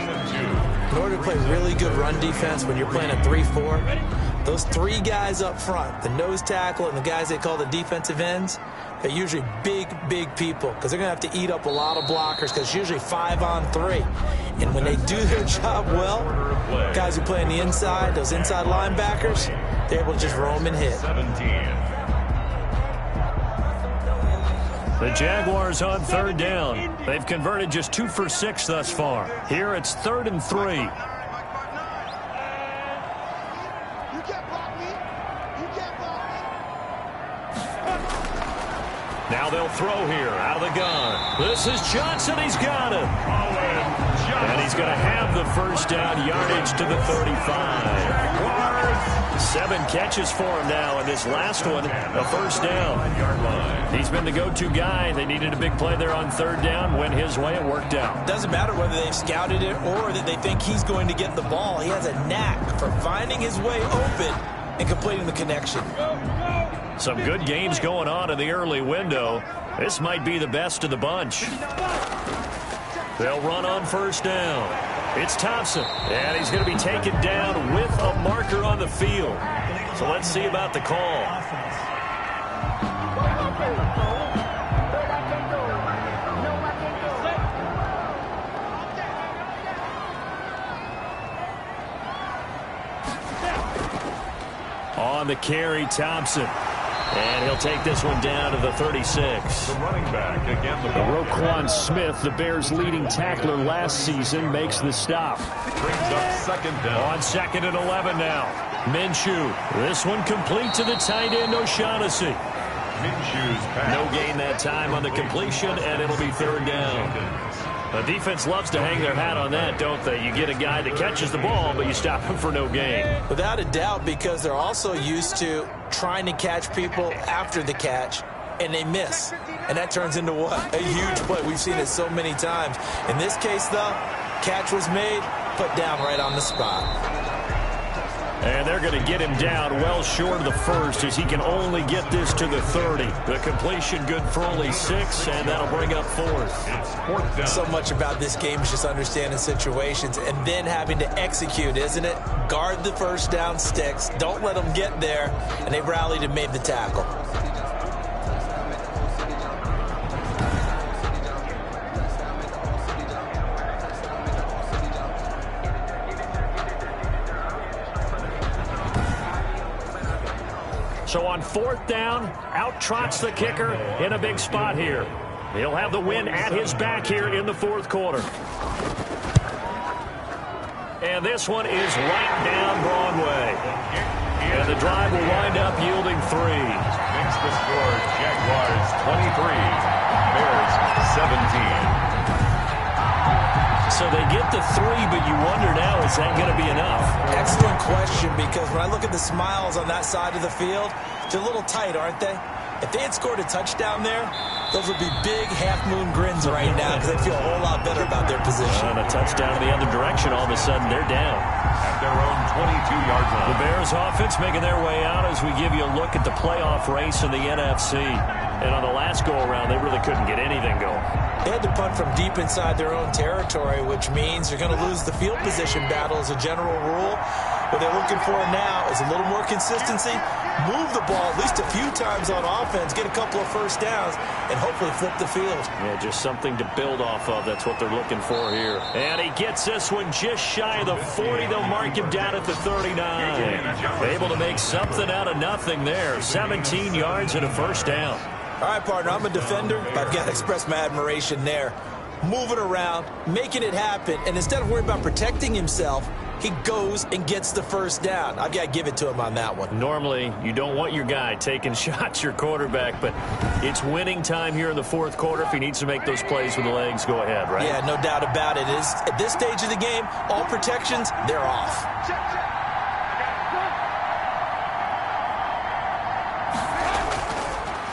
S3: In order to play really good run defense when you're playing a 3-4, those 3 guys up front, the nose tackle and the guys they call the defensive ends, they're usually big, big people because they're going to have to eat up a lot of blockers because it's usually 5 on 3. And when they do their job well, guys who play on the inside, those inside linebackers, they're able to just roam and hit.
S2: The Jaguars on third down. They've converted just 2 for 6 thus far. Here it's 3rd and 3.
S6: You can't block me. You can't block me.
S2: Now they'll throw here out of the gun. This is Johnson. He's got him. And he's going to have the first down, yardage to the 35. 7 catches for him now, and this last one, a first down. He's been the go-to guy. They needed a big play there on third down. Went his way. It worked out.
S3: Doesn't matter whether they've scouted it or that they think he's going to get the ball. He has a knack for finding his way open and completing the connection.
S2: Some good games going on in the early window. This might be the best of the bunch. They'll run on first down. It's Thompson, and he's going to be taken down with a marker on the field. So let's see about the call. On the carry, Thompson. And he'll take this one down to the 36.
S1: The running back again. The
S2: Roquan Smith, the Bears' leading tackler last season, makes the stop.
S1: Brings up second down.
S2: On 2nd and 11 now. Minshew. This one complete to the tight end, O'Shaughnessy.
S1: Minshew's pass.
S2: No gain that time on the completion, and it'll be third down. The defense loves to hang their hat on that, don't they? You get a guy that catches the ball, but you stop him for no gain.
S3: Without a doubt, because they're also used to trying to catch people after the catch, and they miss. And that turns into what? A huge play. We've seen it so many times. In this case, though, catch was made, put down right on the spot.
S2: And they're going to get him down well short of the first as he can only get this to the 30. The completion good for only 6, and that'll bring up 4th.
S1: It's 4th down.
S3: So much about this game is just understanding situations and then having to execute, isn't it? Guard the first down sticks. Don't let them get there. And they rallied and made the tackle.
S2: So on 4th down, out trots the kicker in a big spot here. He'll have the win at his back here in the 4th quarter. And this one is right down Broadway. And the drive will wind up yielding 3.
S1: Makes the score Jaguars 23, Bears 17.
S2: So they get the 3, but you wonder now, is that going to be enough?
S3: Excellent question, because when I look at the smiles on that side of the field, they're a little tight, aren't they? If they had scored a touchdown there, those would be big half-moon grins right now because they feel a whole lot better about their position.
S2: And a touchdown in the other direction, all of a sudden they're down.
S1: At their own 22-yard line.
S2: The Bears offense making their way out as we give you a look at the playoff race in the NFC. And on the last go-around, they really couldn't get anything going.
S3: They had to punt from deep inside their own territory, which means they're going to lose the field position battle as a general rule. What they're looking for now is a little more consistency, move the ball at least a few times on offense, get a couple of first downs, and hopefully flip the field.
S2: Yeah, just something to build off of. That's what they're looking for here. And he gets this one just shy of the 40. They'll mark him down at the 39. Able to make something out of nothing there. 17 yards and a first down.
S3: All right, partner, I'm a defender, but I've got to express my admiration there. Moving around, making it happen, and instead of worrying about protecting himself, he goes and gets the first down. I've got to give it to him on that one.
S2: Normally, you don't want your guy taking shots, your quarterback, but it's winning time here in the 4th quarter. If he needs to make those plays with the legs, go ahead, right?
S3: Yeah, no doubt about it. At this stage of the game, all protections, they're off.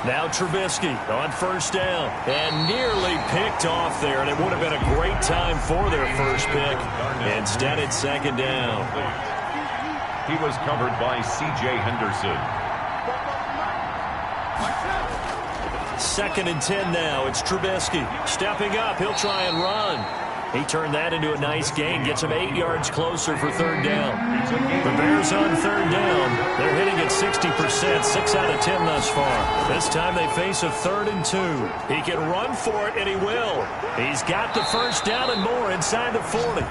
S2: Now Trubisky on first down and nearly picked off there, and it would have been a great time for their first pick. Instead, it's second down.
S1: He was covered by C.J. Henderson.
S2: 2nd and 10 now. It's Trubisky stepping up. He'll try and run. He turned that into a nice gain. Gets him 8 yards closer for third down. The Bears on third down. They're hitting at 60%, 6 out of 10 thus far. This time they face a 3rd and 2. He can run for it, and he will. He's got the first down and more inside the 40.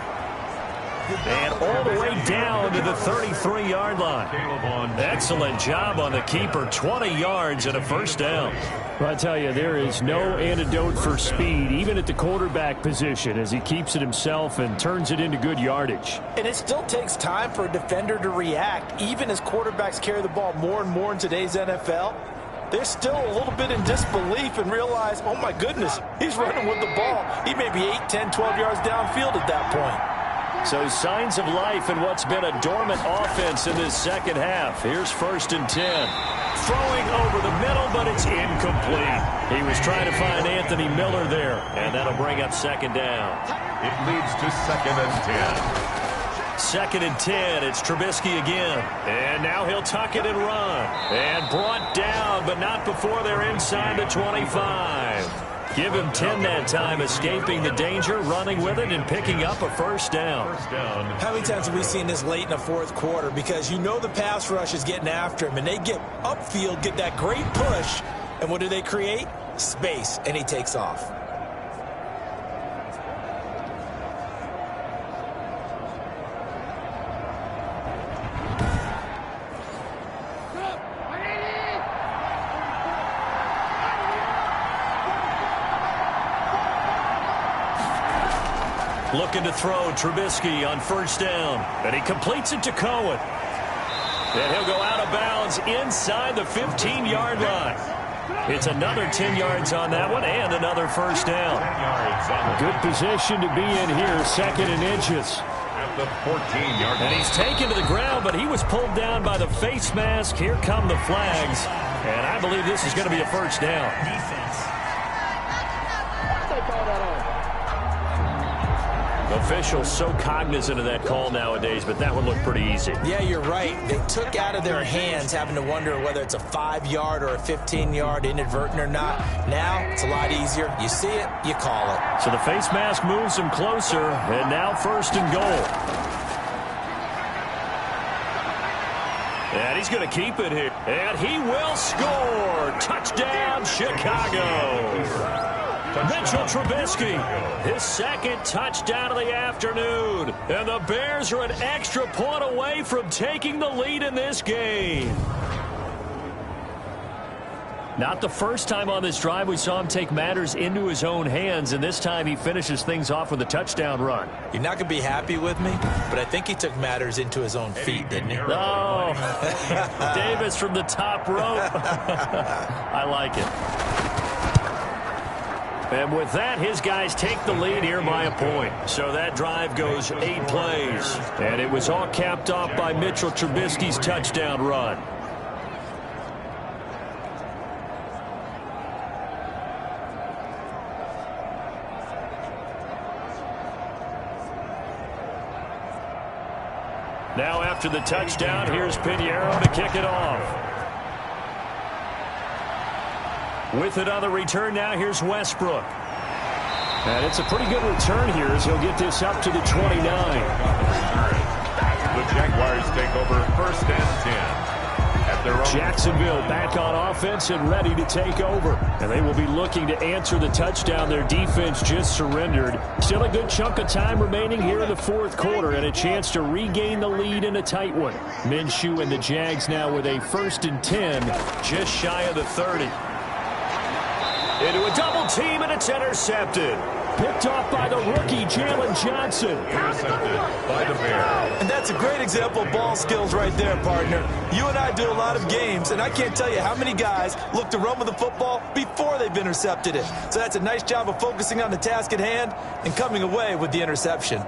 S2: And all the way down to the 33-yard line. Excellent job on the keeper. 20 yards and a first down.
S7: Well, I tell you, there is no antidote for speed, even at the quarterback position, as he keeps it himself and turns it into good yardage.
S8: And it still takes time for a defender to react. Even as quarterbacks carry the ball more and more in today's NFL, they're still a little bit in disbelief and realize, oh my goodness, he's running with the ball. He may be 8, 10, 12 yards downfield at that point.
S2: So signs of life in what's been a dormant offense in this second half. Here's 1st and 10. Throwing over the middle, but it's incomplete. He was trying to find Anthony Miller there, and that'll bring up 2nd down.
S1: It leads to 2nd and 10.
S2: 2nd and 10. It's Trubisky again. And now he'll tuck it and run. And brought down, but not before they're inside the 25. Give him 10 that time, escaping the danger, running with it, and picking up a first down.
S8: How many times have we seen this late in the 4th quarter? Because you know the pass rush is getting after him, and they get upfield, get that great push, and what do they create? Space, and he takes off.
S2: Looking to throw Trubisky on 1st down. And he completes it to Cohen. And he'll go out of bounds inside the 15-yard line. It's another 10 yards on that one and another first down.
S7: Good position to be in here, 2nd and inches.
S1: At the 14-yard line.
S2: And he's taken to the ground, but he was pulled down by the face mask. Here come the flags. And I believe this is going to be a first down. Officials so cognizant of that call nowadays, but that one looked pretty easy.
S8: Yeah, you're right. They took out of their hands having to wonder whether it's a 5-yard or a 15-yard, inadvertent or not. Now, it's a lot easier. You see it, you call it.
S2: So the face mask moves him closer, and now 1st and goal. And he's going to keep it here. And he will score. Touchdown, Chicago. Mitchell Trubisky, his 2nd touchdown of the afternoon. And the Bears are an extra point away from taking the lead in this game. Not the first time on this drive we saw him take matters into his own hands, and this time he finishes things off with a touchdown run.
S8: You're not going to be happy with me, but I think he took matters into his own feet, didn't he?
S2: Oh, Davis from the top rope. I like it. And with that, his guys take the lead here by a point. So that drive goes 8 plays. And it was all capped off by Mitchell Trubisky's touchdown run. Now after the touchdown, here's Pinheiro to kick it off. With it on the return now, here's Westbrook.
S7: And it's a pretty good return here as he'll get this up to the 29.
S1: The Jaguars take over 1st and 10. At their own
S7: Jacksonville back on offense and ready to take over. And they will be looking to answer the touchdown their defense just surrendered. Still a good chunk of time remaining here in the 4th quarter and a chance to regain the lead in a tight one. Minshew and the Jags now with a 1st and 10.
S2: Just shy of the 30. Into a double team, and it's intercepted.
S7: Picked off by the rookie, Jalen Johnson.
S1: intercepted by the Bears.
S8: And that's a great example of ball skills right there, partner. You and I do a lot of games, and I can't tell you how many guys look to run with the football before they've intercepted it. So that's a nice job of focusing on the task at hand and coming away with the interception.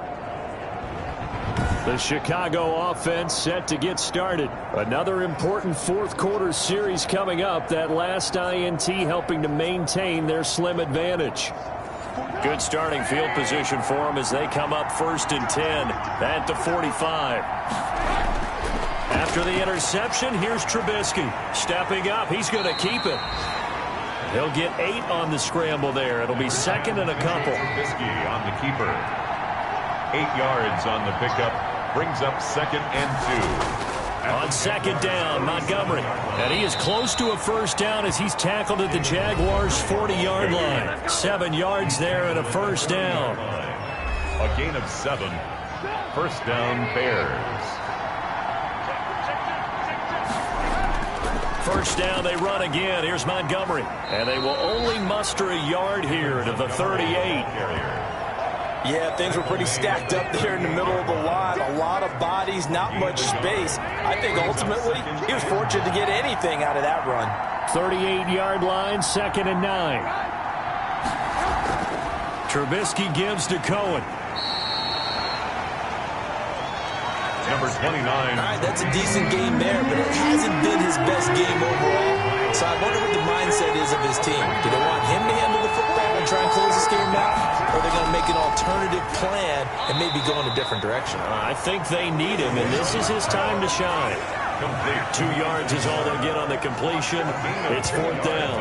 S7: The Chicago offense set to get started. Another important 4th quarter series coming up. That last INT helping to maintain their slim advantage.
S2: Good starting field position for them as they come up 1st and 10 at the 45. After the interception, here's Trubisky. Stepping up, he's going to keep it. He'll get 8 on the scramble there. It'll be 2nd and a couple.
S1: Trubisky on the keeper. 8 yards on the pickup. Brings up 2nd and 2.
S2: On 2nd down, Montgomery. And he is close to a first down as he's tackled at the Jaguars' 40-yard line. 7 yards there and a first down.
S1: A gain of 7. First down, Bears.
S2: First down, they run again. Here's Montgomery. And they will only muster a yard here to the 38.
S8: Yeah, things were pretty stacked up there in the middle of the line. A lot of bodies, not much space. I think ultimately he was fortunate to get anything out of that run.
S7: 38-yard line, 2nd and 9. Trubisky gives to Cohen.
S1: Number 29.
S3: All right, that's a decent game there, but it hasn't been his best game overall. So I wonder what the mindset is of his team. Do they want him to handle the football and try and close this game out? Or are they going to make an alternative plan and maybe go in a different direction?
S2: I think they need him, and this is his time to shine. 2 yards is all they'll get on the completion. It's 4th down.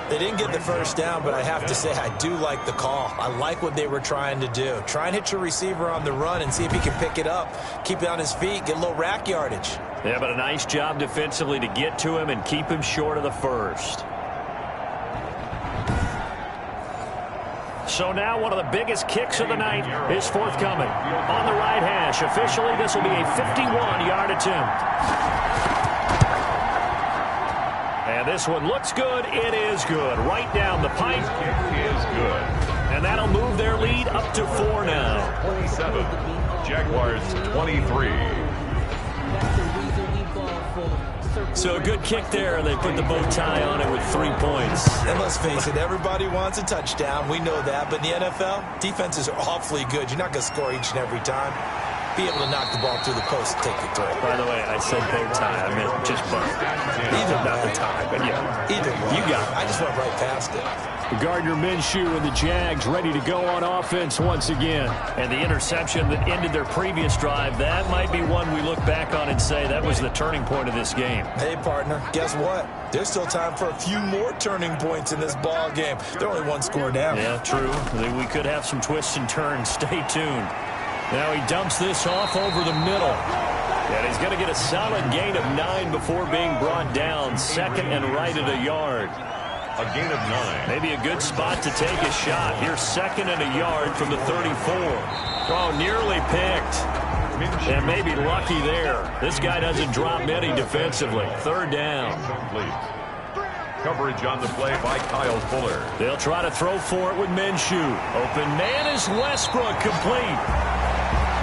S3: They didn't get the first down, but I have to say I do like the call. I like what they were trying to do. Try and hit your receiver on the run and see if he can pick it up, keep it on his feet, get a little rack yardage.
S2: Yeah, but a nice job defensively to get to him and keep him short of the first. So now one of the biggest kicks of the night is forthcoming. On the right hash, officially this will be a 51-yard attempt. And this one looks good. It is good. Right down the pipe.
S1: It is good.
S2: And that'll move their lead up to 4 now.
S1: 27. Jaguars 23.
S2: So a good kick there. They put the bow tie on it with 3 points.
S3: And let's face it, everybody wants a touchdown. We know that. But in the NFL, defenses are awfully good. You're not going to score each and every time. Be able to knock the ball through the post and take the throw.
S2: By the way, I said bow tie. I meant just bow.
S3: Either
S2: not the tie, but yeah.
S3: Either way.
S2: You got it.
S3: I just went right past it.
S7: Gardner Minshew and the Jags ready to go on offense once again.
S2: And the interception that ended their previous drive, that might be one we look back on and say that was the turning point of this game.
S3: Hey, partner, guess what? There's still time for a few more turning points in this ball game. They're only 1 score down.
S2: Yeah, true. We could have some twists and turns. Stay tuned. Now he dumps this off over the middle. And he's going to get a solid gain of 9 before being brought down. 2nd and right at a yard.
S1: A gain of 9.
S2: Maybe a good spot to take a shot. Here's 2nd and a yard from the 34. Oh, nearly picked. And maybe lucky there. This guy doesn't drop many defensively. 3rd down.
S1: Complete. Coverage on the play by Kyle Fuller.
S2: They'll try to throw for it with Minshew. Open man is Westbrook, complete.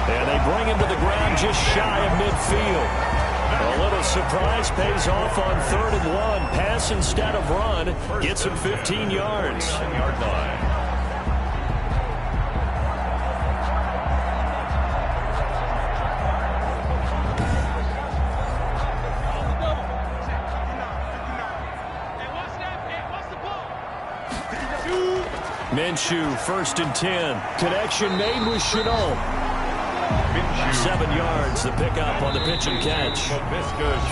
S2: And they bring him to the ground just shy of midfield. A little surprise pays off on 3rd and 1. Pass instead of run. Gets him 15 yards.
S1: 10-yard line.
S2: Minshew, 1st and 10.
S7: Connection made with Chenault.
S2: 7 yards, the pickup on the pitch and catch.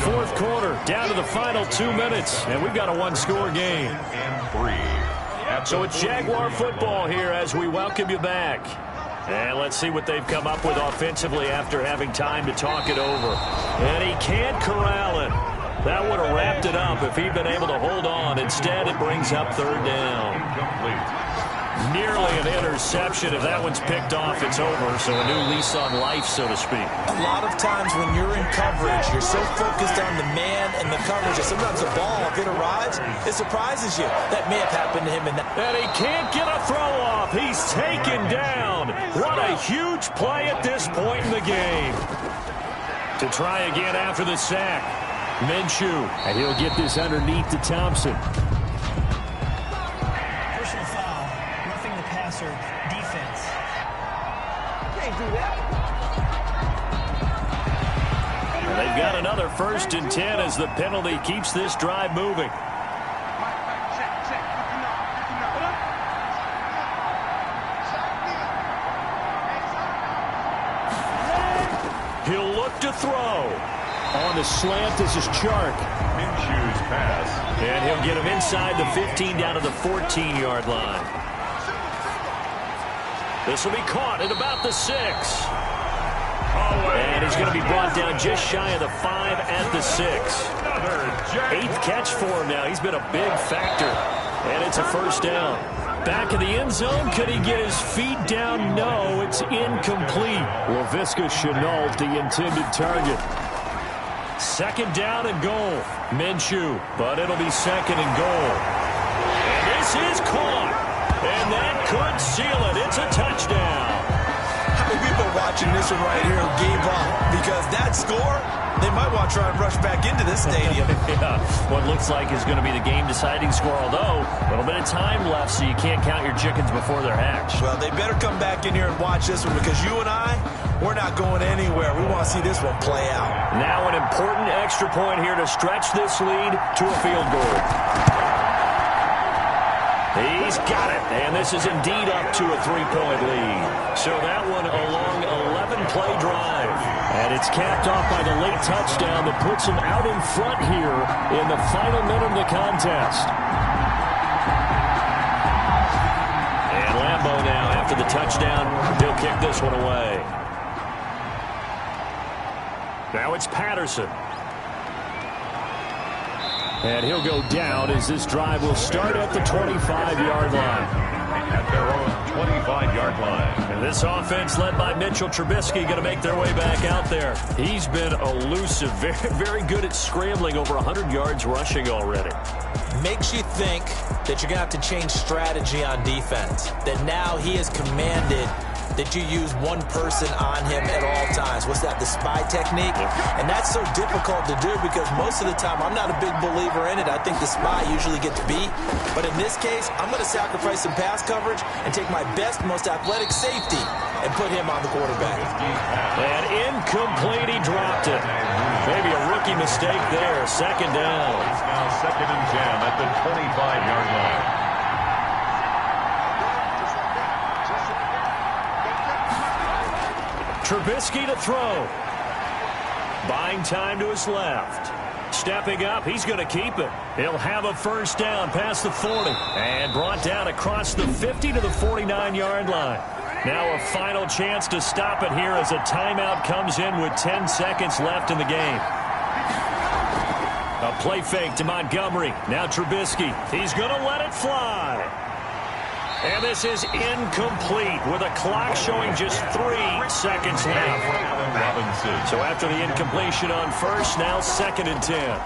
S2: 4th quarter, down to the final 2 minutes, and we've got a 1-score game. So it's Jaguar football here as we welcome you back. And let's see what they've come up with offensively after having time to talk it over. And he can't corral it. That would have wrapped it up if he'd been able to hold on. Instead, it brings up 3rd down. Nearly an interception. If that one's picked off, it's over. So a new lease on life, so to speak.
S3: A lot of times when you're in coverage, you're so focused on the man and the coverage that sometimes the ball, if it arrives, it surprises you. That may have happened to him. And
S2: he can't get a throw off. He's taken down. What a huge play at this point in the game. To try again after the sack. Minshew.
S7: And he'll get this underneath to Thompson.
S4: Personal foul. Roughing the passer. Defense.
S6: Can't do that.
S2: And they've got another 1st and 10 as the penalty keeps this drive moving. He'll look to throw.
S7: On the slant, this is Chark.
S1: Minshew's pass.
S2: And he'll get him inside the 15 down to the 14-yard line. This will be caught at about the 6. And he's going to be brought down just shy of the 5 at the 6. 8th catch for him now. He's been a big factor.
S7: And it's a first down. Back in the end zone. Could he get his feet down? No, it's incomplete. Laviska Shenault, the intended target. Second down and goal. Minshew, but it'll be second and goal. And this is caught. And that could seal it. It's a touchdown.
S3: How many people watching this one right here gave up? Because that score, they might want to try and rush back into this stadium.
S7: Yeah, what looks like is going to be the game-deciding score, although a little bit of time left, so you can't count your chickens before they're hatched.
S3: Well, they better come back in here and watch this one, because you and I, we're not going anywhere. We want to see this one play out.
S7: Now an important extra point here to stretch this lead to a field goal. He's got it, and this is indeed up to a 3-point lead. So that one a long 11-play drive. And it's capped off by the late touchdown that puts him out in front here in the final minute of the contest. And Lambeau now, after the touchdown, he'll kick this one away. Now it's Patterson. And he'll go down as this drive will start at the 25-yard line.
S1: At their own 25-yard line.
S7: And this offense led by Mitchell Trubisky going to make their way back out there. He's been elusive, very, very good at scrambling, over 100 yards rushing already.
S8: Makes you think that you're going to have to change strategy on defense. That now he has commanded that you use one person on him at all times. What's that, the spy technique? And that's so difficult to do because most of the time I'm not a big believer in it. I think the spy usually gets beat. But in this case, I'm going to sacrifice some pass coverage and take my best, most athletic safety and put him on the quarterback.
S7: And incomplete, he dropped it. Maybe a rookie mistake there. Second down.
S1: It's now second and 10 at the 25-yard line.
S7: Trubisky to throw. Buying time to his left. Stepping up, he's going to keep it. He'll have a first down past the 40. And brought down across the 50 to the 49-yard line. Now a final chance to stop it here as a timeout comes in with 10 seconds left in the game. A play fake to Montgomery. Now Trubisky. He's going to let it fly. And this is incomplete with a clock showing just 3 seconds left. So after the incompletion on first, now second and 10.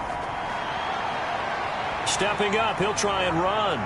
S7: Stepping up, he'll try and run.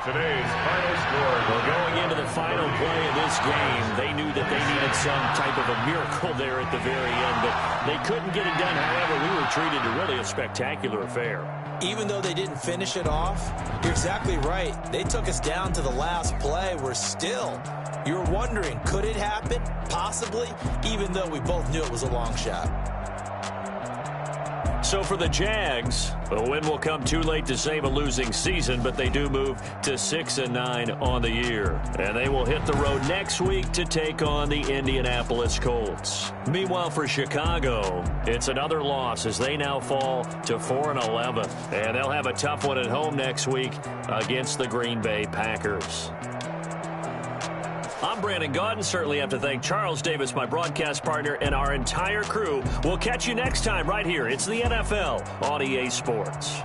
S1: Today's final score.
S7: Well, going into the final play of this game, they knew that they needed some type of a miracle there at the very end, but they couldn't get it done. However, we were treated to really a spectacular affair.
S8: Even though they didn't finish it off, you're exactly right. They took us down to the last play. We're still, you're wondering, could it happen? Possibly, even though we both knew it was a long shot.
S7: So for the Jags, a win will come too late to save a losing season, but they do move to 6-9 on the year. And they will hit the road next week to take on the Indianapolis Colts. Meanwhile, for Chicago, it's another loss as they now fall to 4-11. And they'll have a tough one at home next week against the Green Bay Packers. I'm Brandon Gaudin. Certainly have to thank Charles Davis, my broadcast partner, and our entire crew. We'll catch you next time right here. It's the NFL on EA Sports.